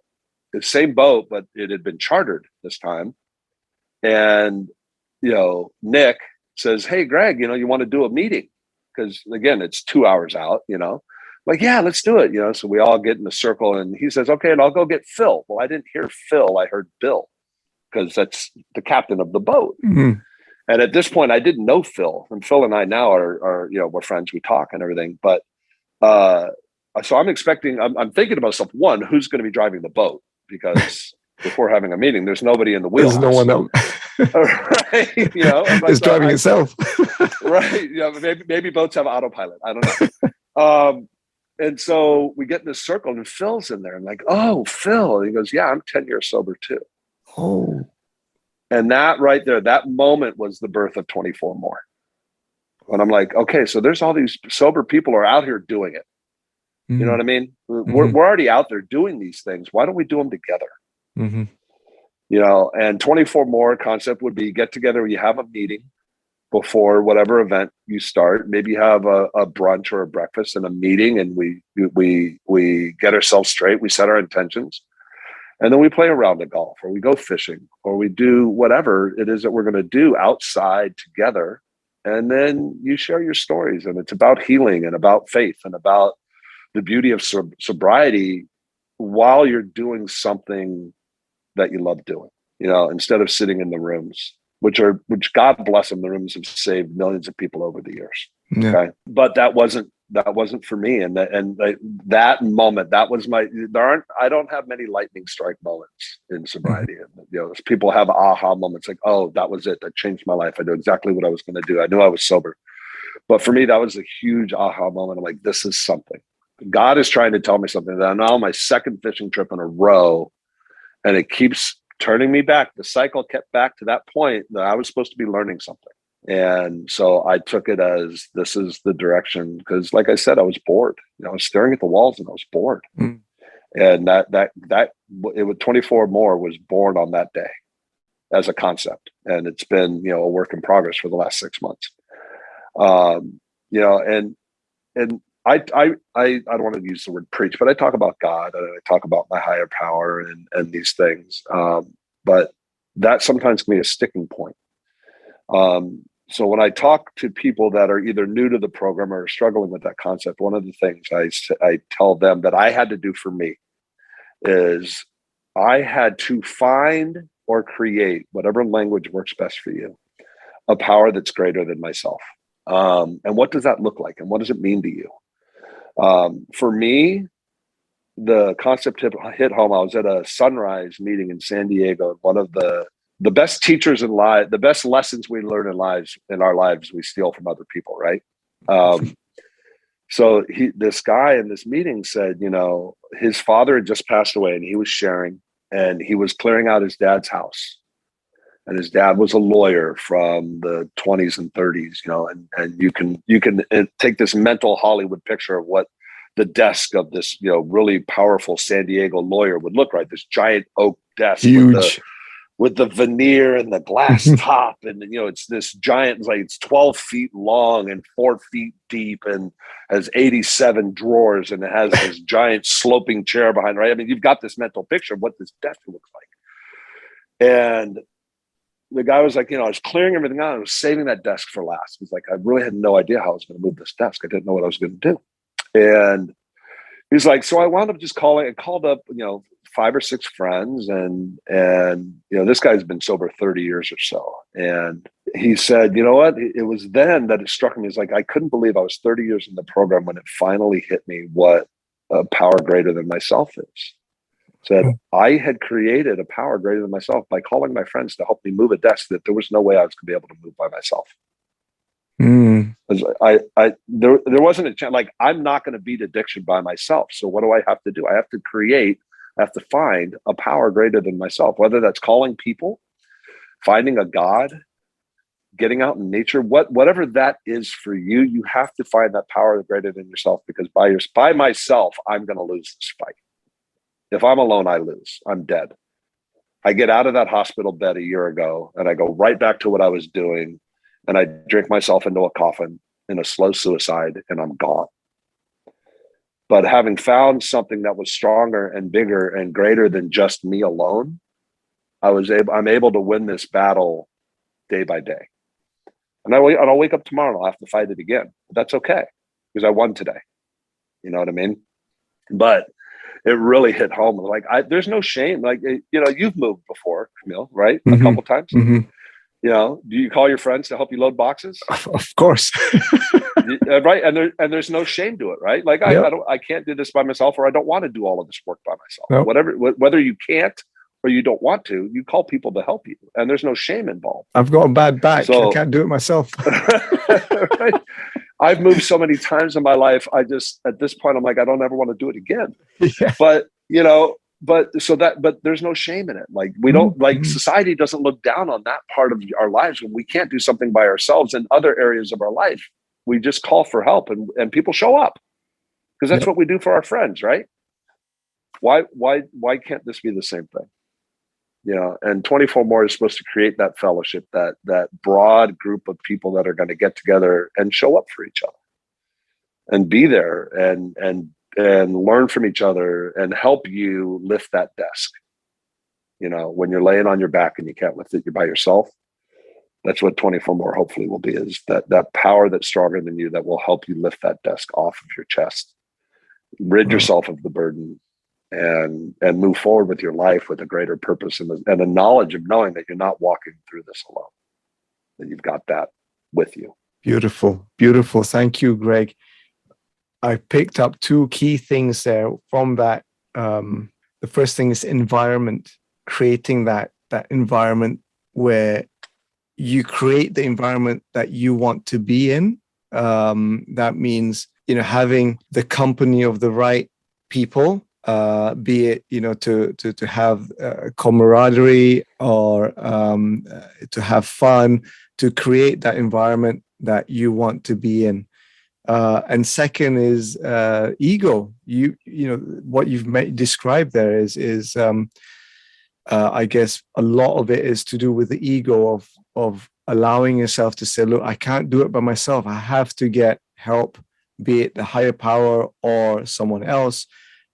same boat, but it had been chartered this time. And Nick says, "Hey, Greg, you want to do a meeting? Because again, it's 2 hours out. Like, yeah, let's do it. So we all get in a circle, and he says, "Okay, and I'll go get Phil." Well, I didn't hear Phil; I heard Bill, because that's the captain of the boat. Mm-hmm. And at this point, I didn't know Phil, and Phil and I now are we're friends. We talk and everything, but. So I'm thinking to myself, one, who's going to be driving the boat? Because before having a meeting, there's nobody in the wheelhouse. There's no one else. Right? It's driving itself. Right. Maybe boats have autopilot. I don't know. And so we get in this circle and Phil's in there. I'm like, oh, Phil. And he goes, yeah, I'm 10 years sober too. Oh. And that right there, that moment was the birth of 24 More. And I'm like, okay, so there's all these sober people are out here doing it. Mm-hmm. You know what I mean? Mm-hmm. We're already out there doing these things. Why don't we do them together? Mm-hmm. And 24 More concept would be get together. You have a meeting before whatever event you start. Maybe you have a brunch or a breakfast and a meeting, and we get ourselves straight. We set our intentions, and then we play a round of golf, or we go fishing, or we do whatever it is that we're going to do outside together. And then you share your stories, and it's about healing and about faith and about the beauty of sobriety while you're doing something that you love doing, instead of sitting in the rooms, which God bless them, the rooms have saved millions of people over the years. Yeah. Okay. But that wasn't for me. And that moment, that was I don't have many lightning strike moments in sobriety. And, people have aha moments like, oh, that was it. That changed my life. I knew exactly what I was going to do. I knew I was sober. But for me, that was a huge aha moment. I'm like, this is something. God is trying to tell me something. That I'm now on my second fishing trip in a row, and it keeps turning me back. The cycle kept back to that point that I was supposed to be learning something. And so I took it as this is the direction, because like I said, I was bored. I was staring at the walls and I was bored. Mm. And it was 24 More was born on that day as a concept. And it's been, a work in progress for the last 6 months. And I don't want to use the word preach, but I talk about God and I talk about my higher power and these things. But that sometimes can be a sticking point. So when I talk to people that are either new to the program or struggling with that concept, one of the things I tell them that I had to do for me is I had to find or create whatever language works best for you, a power that's greater than myself. And what does that look like? And what does it mean to you? For me, the concept hit home. I was at a sunrise meeting in San Diego. One of the best teachers in life, the best lessons we learn in our lives, we steal from other people, right? So this guy in this meeting said, his father had just passed away and he was sharing, and he was clearing out his dad's house. And his dad was a lawyer from the 20s and 30s, and you can take this mental Hollywood picture of what the desk of this, really powerful San Diego lawyer would look like, this giant oak desk. Huge. With the veneer and the glass top, and it's this giant, it's 12 feet long and 4 feet deep, and has 87 drawers, and it has this giant sloping chair behind, right? I mean, you've got this mental picture of what this desk looks like. And the guy was like, I was clearing everything out. I was saving that desk for last. He's like, I really had no idea how I was going to move this desk. I didn't know what I was going to do. And he's like, so I wound up just called up, 5 or 6 friends, and this guy's been sober 30 years or so. And he said, you know what? It was then that it struck me. It's like, I couldn't believe I was 30 years in the program when it finally hit me what a power greater than myself is. Said I had created a power greater than myself by calling my friends to help me move a desk that there was no way I was going to be able to move by myself. There wasn't a chance. Like, I'm not going to beat addiction by myself. So what do I have to do? I have to find a power greater than myself, whether that's calling people, finding a God, getting out in nature, whatever that is for you. You have to find that power greater than yourself, because by myself, I'm going to lose this fight. If I'm alone, I lose. I'm dead. I get out of that hospital bed a year ago and I go right back to what I was doing, and I drink myself into a coffin in a slow suicide, and I'm gone. But having found something that was stronger and bigger and greater than just me alone, I'm able to win this battle day by day. And I'll wake up tomorrow and I'll have to fight it again. But that's okay, because I won today. You know what I mean? But it really hit home. Like, there's no shame. Like, you've moved before, Kamil, right? A couple times. Do you call your friends to help you load boxes? Of course. Right. And there's no shame to it, right? Like, I can't do this by myself, or I don't want to do all of this work by myself. Nope. Whether you can't or you don't want to, you call people to help you, and there's no shame involved. I've got a bad back. So, I can't do it myself. Right? I've moved so many times in my life. At this point, I'm like, I don't ever want to do it again. Yeah. But there's no shame in it. Like, we don't, like, society doesn't look down on that part of our lives when we can't do something by ourselves in other areas of our life. We just call for help, and people show up, because that's what we do for our friends, right? Why can't this be the same thing? And 24 More is supposed to create that fellowship, that broad group of people that are going to get together and show up for each other and be there and learn from each other and help you lift that desk. When you're laying on your back and you can't lift it, you're by yourself. That's what 24 More hopefully will be, is that power that's stronger than you that will help you lift that desk off of your chest, rid yourself of the burden, and move forward with your life with a greater purpose and a knowledge of knowing that you're not walking through this alone, that you've got that with you. Beautiful. Beautiful. Thank you, Greg. I picked up 2 key things there from that. The first thing is environment, creating that environment where you create the environment that you want to be in. That means, having the company of the right people, be it, to have camaraderie, or to have fun, to create that environment that you want to be in. And second is ego. What you've described there is I guess a lot of it is to do with the ego of allowing yourself to say, look, I can't do it by myself. I have to get help, be it the higher power or someone else.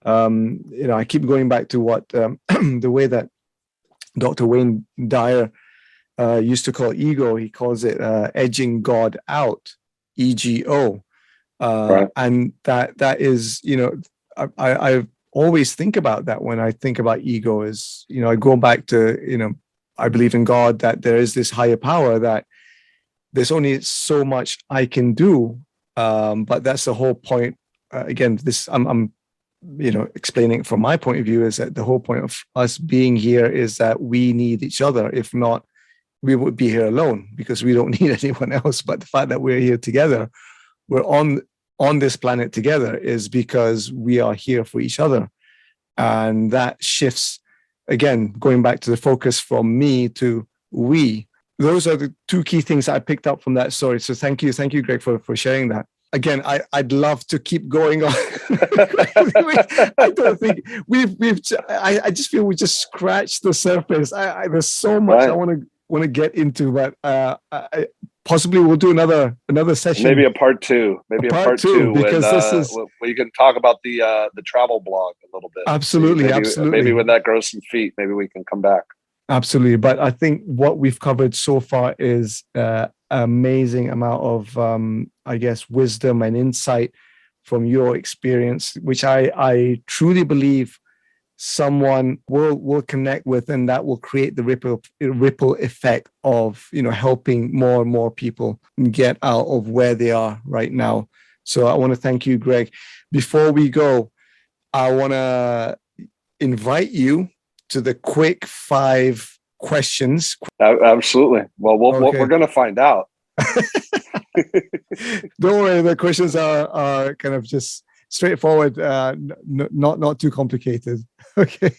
I keep going back to what the way that Dr. Wayne Dyer used to call ego. He calls it edging God out, EGO. Right. And that is, I always think about that when I think about ego. Is, I go back to, I believe in God, that there is this higher power, that there's only so much I can do. But that's the whole point. Again, I'm explaining it from my point of view, is that the whole point of us being here is that we need each other. If not, we would be here alone, because we don't need anyone else. But the fact that we're here together, we're on on this planet together is because we are here for each other. And that shifts, again, going back to the focus from me to we. Those are the two key things I picked up from that story. So thank you, Greg, for sharing that. Again, I'd love to keep going on. I don't think I just feel we just scratched the surface. There's so much I want to get into, but possibly we'll do another session. Maybe a part two. Maybe a part two because this is we can talk about the travel blog a little bit. Absolutely. Maybe when that grows some feet, maybe we can come back. Absolutely. But I think what we've covered so far is amazing amount of, I guess, wisdom and insight from your experience, which I truly believe someone will connect with, and that will create the ripple effect of, helping more and more people get out of where they are right now. So I want to thank you, Greg. Before we go, I want to invite you to the quick 5 questions. Absolutely. Well, we're going to find out. Don't worry, the questions are kind of just straightforward, not too complicated. Okay.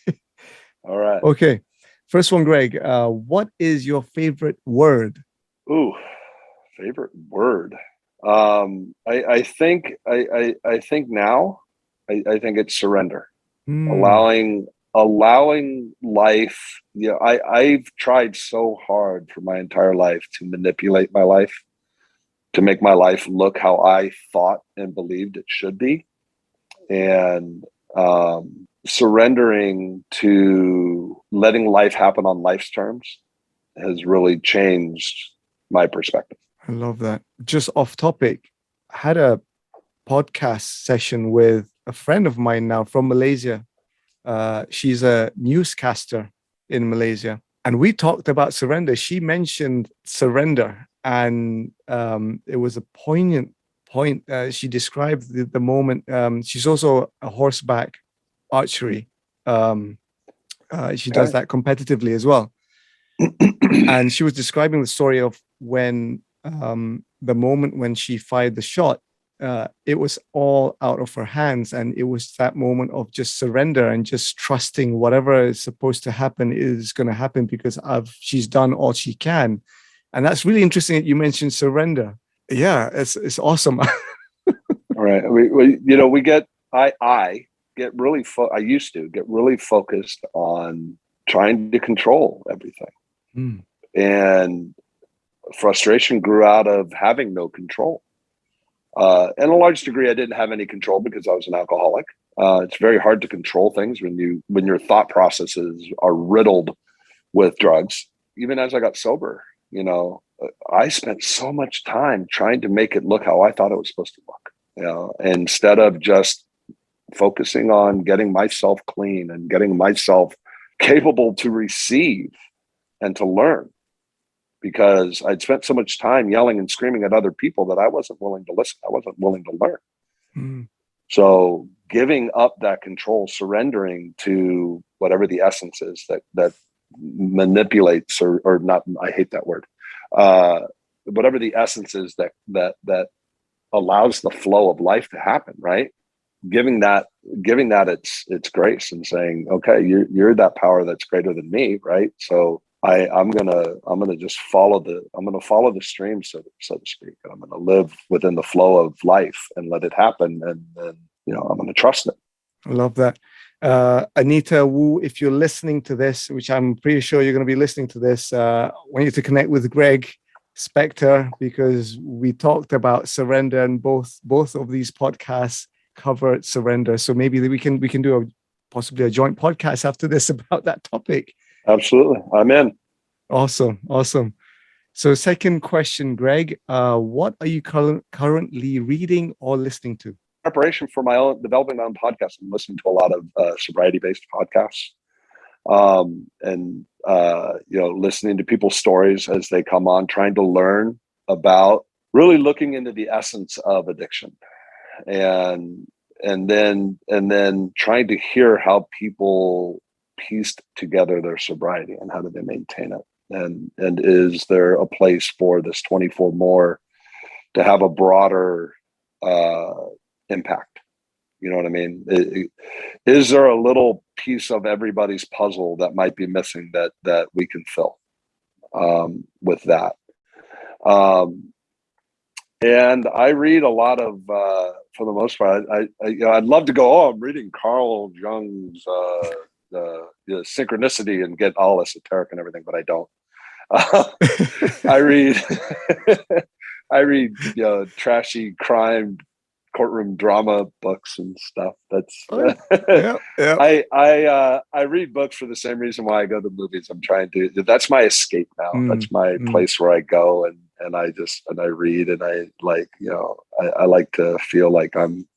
All right. Okay. First one, Greg. What is your favorite word? Ooh, favorite word. I think now it's surrender. Allowing life. I've tried so hard for my entire life to manipulate my life, to make my life look how I thought and believed it should be. And surrendering to letting life happen on life's terms has really changed my perspective. I love that. Just off topic, I had a podcast session with a friend of mine now from Malaysia. She's a newscaster in Malaysia, and we talked about surrender. She mentioned surrender, and it was a poignant point. She described the moment. She's also a horseback archery. She does that competitively as well. And she was describing the story of when the moment when she fired the shot, it was all out of her hands, and it was that moment of just surrender and just trusting whatever is supposed to happen is going to happen because she's done all she can. And that's really interesting that you mentioned surrender. Yeah, it's awesome. All right. I get really I used to get really focused on trying to control everything. And frustration grew out of having no control. In a large degree, I didn't have any control because I was an alcoholic. It's very hard to control things when your thought processes are riddled with drugs. Even as I got sober, I spent so much time trying to make it look how I thought it was supposed to look, instead of just focusing on getting myself clean and getting myself capable to receive and to learn. Because I'd spent so much time yelling and screaming at other people that I wasn't willing to listen. I wasn't willing to learn. So giving up that control, surrendering to whatever the essence is that manipulates or not, I hate that word. Whatever the essence is that allows the flow of life to happen, right? Giving that its grace and saying, okay, you're that power that's greater than me, right? So I'm gonna just follow the stream, so to speak. And I'm gonna live within the flow of life and let it happen, and I'm gonna trust it. I love that. Anita Wu, if you're listening to this, which I'm pretty sure you're going to be listening to this, I want you to connect with Greg Spector, because we talked about surrender, and both of these podcasts covered surrender. So maybe we can do possibly a joint podcast after this about that topic. Absolutely. I'm in. Awesome. So second question, Greg, what are you currently reading or listening to? Preparation for developing my own podcast. I'm listening to a lot of sobriety-based podcasts, and listening to people's stories as they come on, trying to learn about, really looking into the essence of addiction, and then trying to hear how people pieced together their sobriety and how do they maintain it, and is there a place for this 24 more to have a broader impact. You know what I mean? Is there a little piece of everybody's puzzle that might be missing that we can fill with that? And I read a lot of, for the most part, I'd love to go, I'm reading Carl Jung's Synchronicity and get all esoteric and everything, but I don't. I read, I read, trashy crime courtroom drama books and stuff. That's I read books for the same reason why I go to movies. I'm trying to. That's my escape now. That's my place where I go and I read and I like I like to feel like I'm.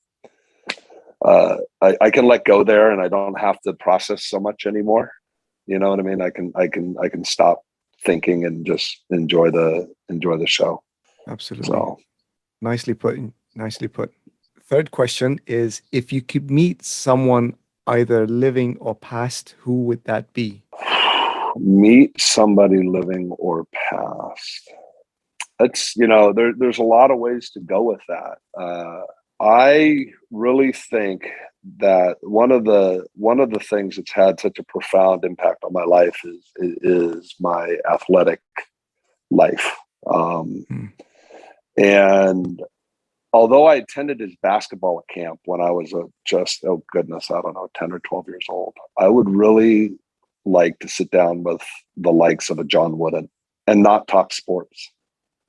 I can let go there and I don't have to process so much anymore. You know what I mean? I can stop thinking and just enjoy the show. Absolutely. So. Nicely put. Nicely put. Third question is, if you could meet someone either living or past, who would that be? Meet somebody living or past. That's, there's a lot of ways to go with that. I really think that one of the things that's had such a profound impact on my life is my athletic life. And although I attended his basketball camp when I was just, oh goodness, I don't know, 10 or 12 years old, I would really like to sit down with the likes of a John Wooden and not talk sports.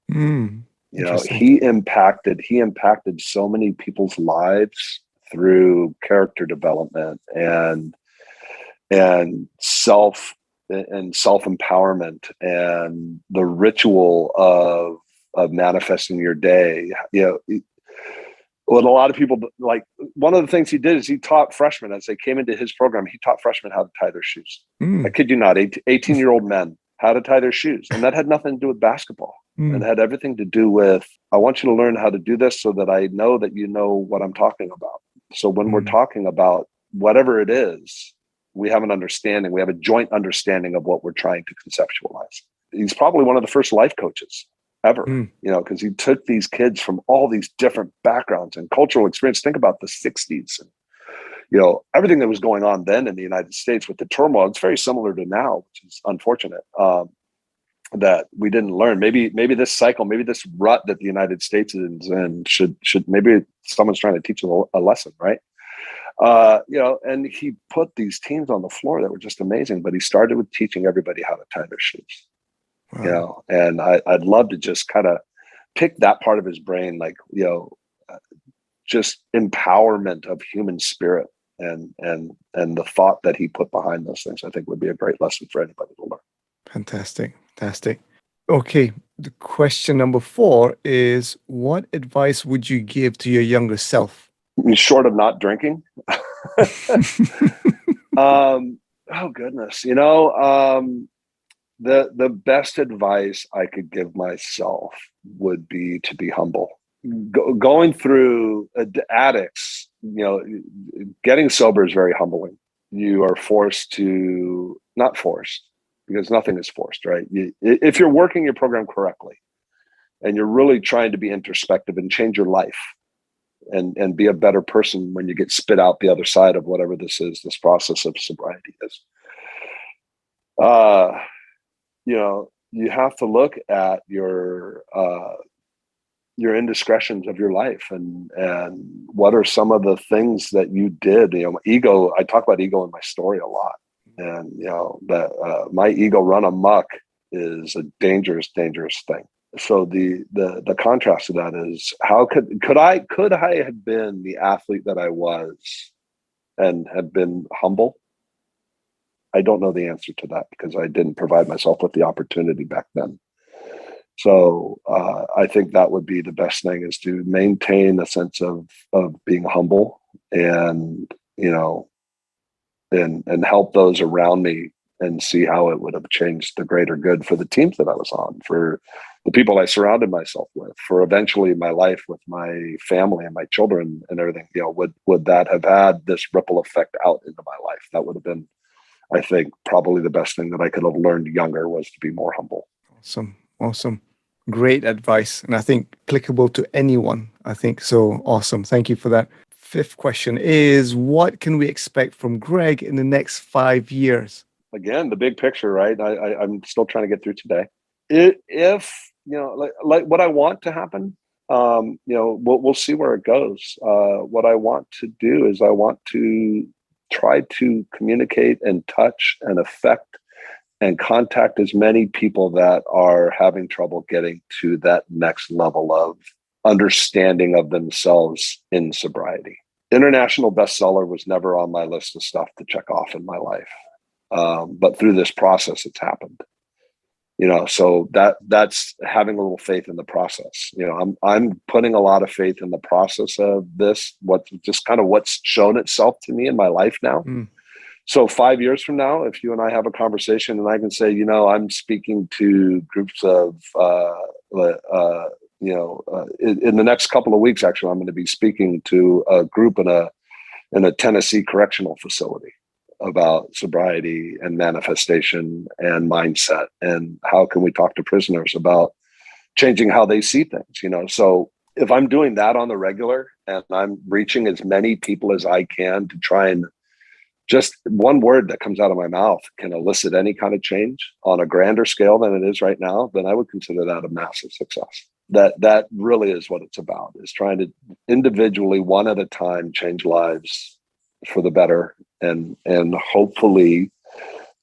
He impacted so many people's lives through character development and self-empowerment and the ritual of manifesting your day. What a lot of people like, one of the things he did is he taught freshmen as they came into his program, he taught freshmen how to tie their shoes. I kid you not, 18-year-old men, how to tie their shoes. And that had nothing to do with basketball. It had everything to do with, I want you to learn how to do this so that I know that you know what I'm talking about. So when we're talking about whatever it is, we have an understanding, we have a joint understanding of what we're trying to conceptualize. He's probably one of the first life coaches ever, because he took these kids from all these different backgrounds and cultural experience. Think about the 60s and, everything that was going on then in the United States with the turmoil. It's very similar to now, which is unfortunate, that we didn't learn. Maybe this cycle, maybe this rut that the United States is in should maybe someone's trying to teach a lesson, right? And he put these teams on the floor that were just amazing, but he started with teaching everybody how to tie their shoes. Wow. And I'd love to just kind of pick that part of his brain, like, just empowerment of human spirit and the thought that he put behind those things, I think would be a great lesson for anybody to learn. Fantastic. Okay. The question number 4 is, what advice would you give to your younger self? Short of not drinking. Oh goodness. The best advice I could give myself would be to be humble. Going through addicts, getting sober is very humbling. You are not forced, because nothing is forced, right? If you're working your program correctly and you're really trying to be introspective and change your life and be a better person when you get spit out the other side of whatever this is, this process of sobriety is, you have to look at your indiscretions of your life and what are some of the things that you did. Ego, I talk about ego in my story a lot, and that my ego run amok is a dangerous thing. So the contrast to that is, how could I have been the athlete that I was and have been humble? I don't know the answer to that, because I didn't provide myself with the opportunity back then. So I think that would be the best thing, is to maintain a sense of being humble and help those around me and see how it would have changed the greater good for the teams that I was on, for the people I surrounded myself with, for eventually my life with my family and my children and everything. Would that have had this ripple effect out into my life? That would have been, I think, probably the best thing that I could have learned younger, was to be more humble. Awesome. Great advice. And I think applicable to anyone. I think so. Awesome. Thank you for that. Fifth question is, what can we expect from Greg in the next 5 years? Again, the big picture, right? I'm still trying to get through today. If, like what I want to happen, we'll see where it goes. What I want to do is I want to try to communicate and touch and affect and contact as many people that are having trouble getting to that next level of understanding of themselves in sobriety. International bestseller was never on my list of stuff to check off in my life. But through this process, it's happened. So that's having a little faith in the process. I'm putting a lot of faith in the process of this, what's shown itself to me in my life now. So 5 years from now, if you and I have a conversation and I can say, I'm speaking to groups of, in the next couple of weeks, actually, I'm going to be speaking to a group in a Tennessee correctional facility about sobriety and manifestation and mindset, and how can we talk to prisoners about changing how they see things. So if I'm doing that on the regular and I'm reaching as many people as I can to try and just one word that comes out of my mouth can elicit any kind of change on a grander scale than it is right now, then I would consider that a massive success. That really is what it's about, is trying to individually, one at a time, change lives for the better. And hopefully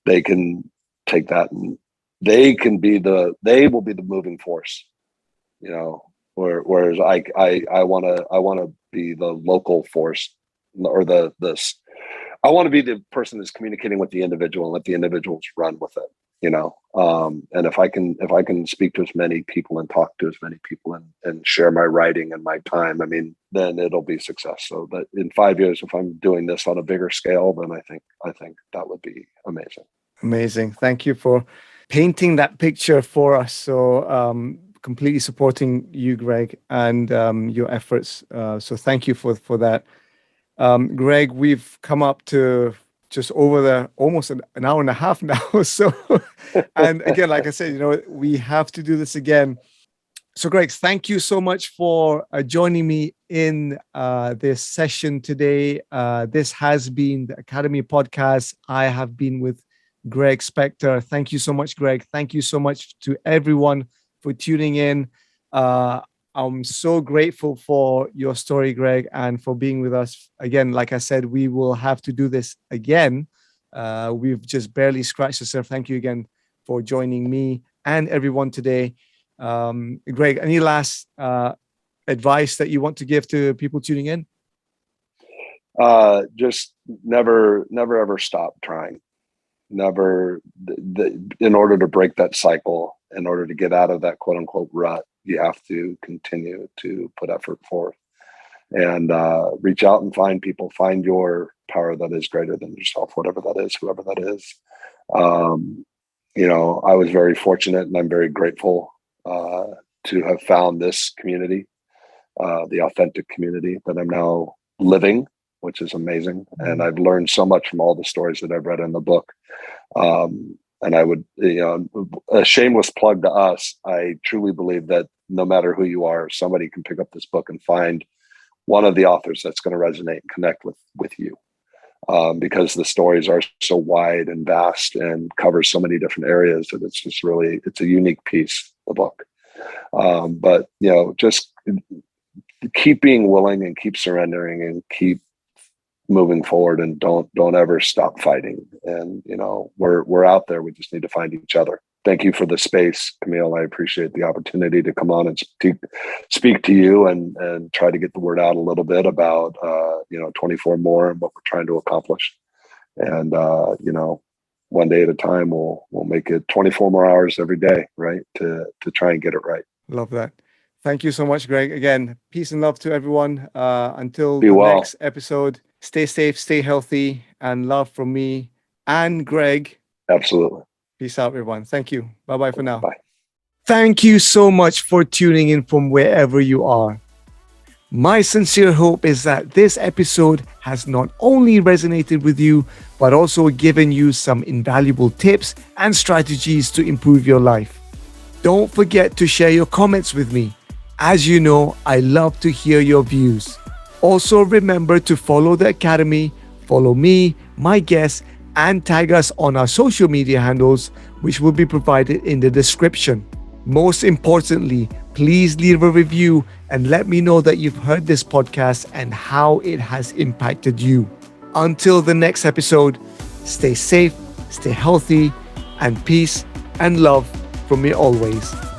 they can take that and they will be the moving force, whereas I want to be the local force, or I want to be the person that's communicating with the individual and let the individuals run with it, and if I can speak to as many people and talk to as many people and share my writing and my time, then it'll be success. So that in 5 years, if I'm doing this on a bigger scale, then I think that would be amazing. Amazing. Thank you for painting that picture for us. So completely supporting you, Greg, and your efforts. So thank you for that. Greg, we've come up to just over almost an hour and a half now. So, and again, like I said, we have to do this again. So Greg, thank you so much for joining me in this session today. This has been the Academy Podcast. I have been with Greg Spector. Thank you so much, Greg. Thank you so much to everyone for tuning in. I'm so grateful for your story, Greg, and for being with us. Again, like I said, we will have to do this again. We've just barely scratched the surface. Thank you again for joining me and everyone today. Greg, any last advice that you want to give to people tuning in? Just never ever stop trying. Never, in order to break that cycle, in order to get out of that quote unquote rut, you have to continue to put effort forth and reach out and find people, find your power that is greater than yourself, whatever that is, whoever that is. I was very fortunate and I'm very grateful to have found this community, the authentic community that I'm now living, which is amazing. And I've learned so much from all the stories that I've read in the book. And I would, a shameless plug to us, I truly believe that no matter who you are, somebody can pick up this book and find one of the authors that's going to resonate and connect with you. Because the stories are so wide and vast and cover so many different areas that it's just really, it's a unique piece, the book. But, just keep being willing and keep surrendering and keep moving forward, and don't ever stop fighting. And we're out there. We just need to find each other. Thank you for the space, Kamil. I appreciate the opportunity to come on and speak to you and try to get the word out a little bit about 24 more and what we're trying to accomplish. And one day at a time, we'll make it 24 more hours every day, right? To try and get it right. Love that. Thank you so much, Greg. Again, peace and love to everyone. Until next episode, stay safe, stay healthy, and love from me and Greg. Absolutely. Peace out, everyone. Thank you. Bye-bye for now. Bye. Thank you so much for tuning in from wherever you are. My sincere hope is that this episode has not only resonated with you, but also given you some invaluable tips and strategies to improve your life. Don't forget to share your comments with me. As you know, I love to hear your views. Also, remember to follow the Academy, follow me, my guests, and tag us on our social media handles, which will be provided in the description. Most importantly, please leave a review and let me know that you've heard this podcast and how it has impacted you. Until the next episode, stay safe, stay healthy, and peace and love from me always.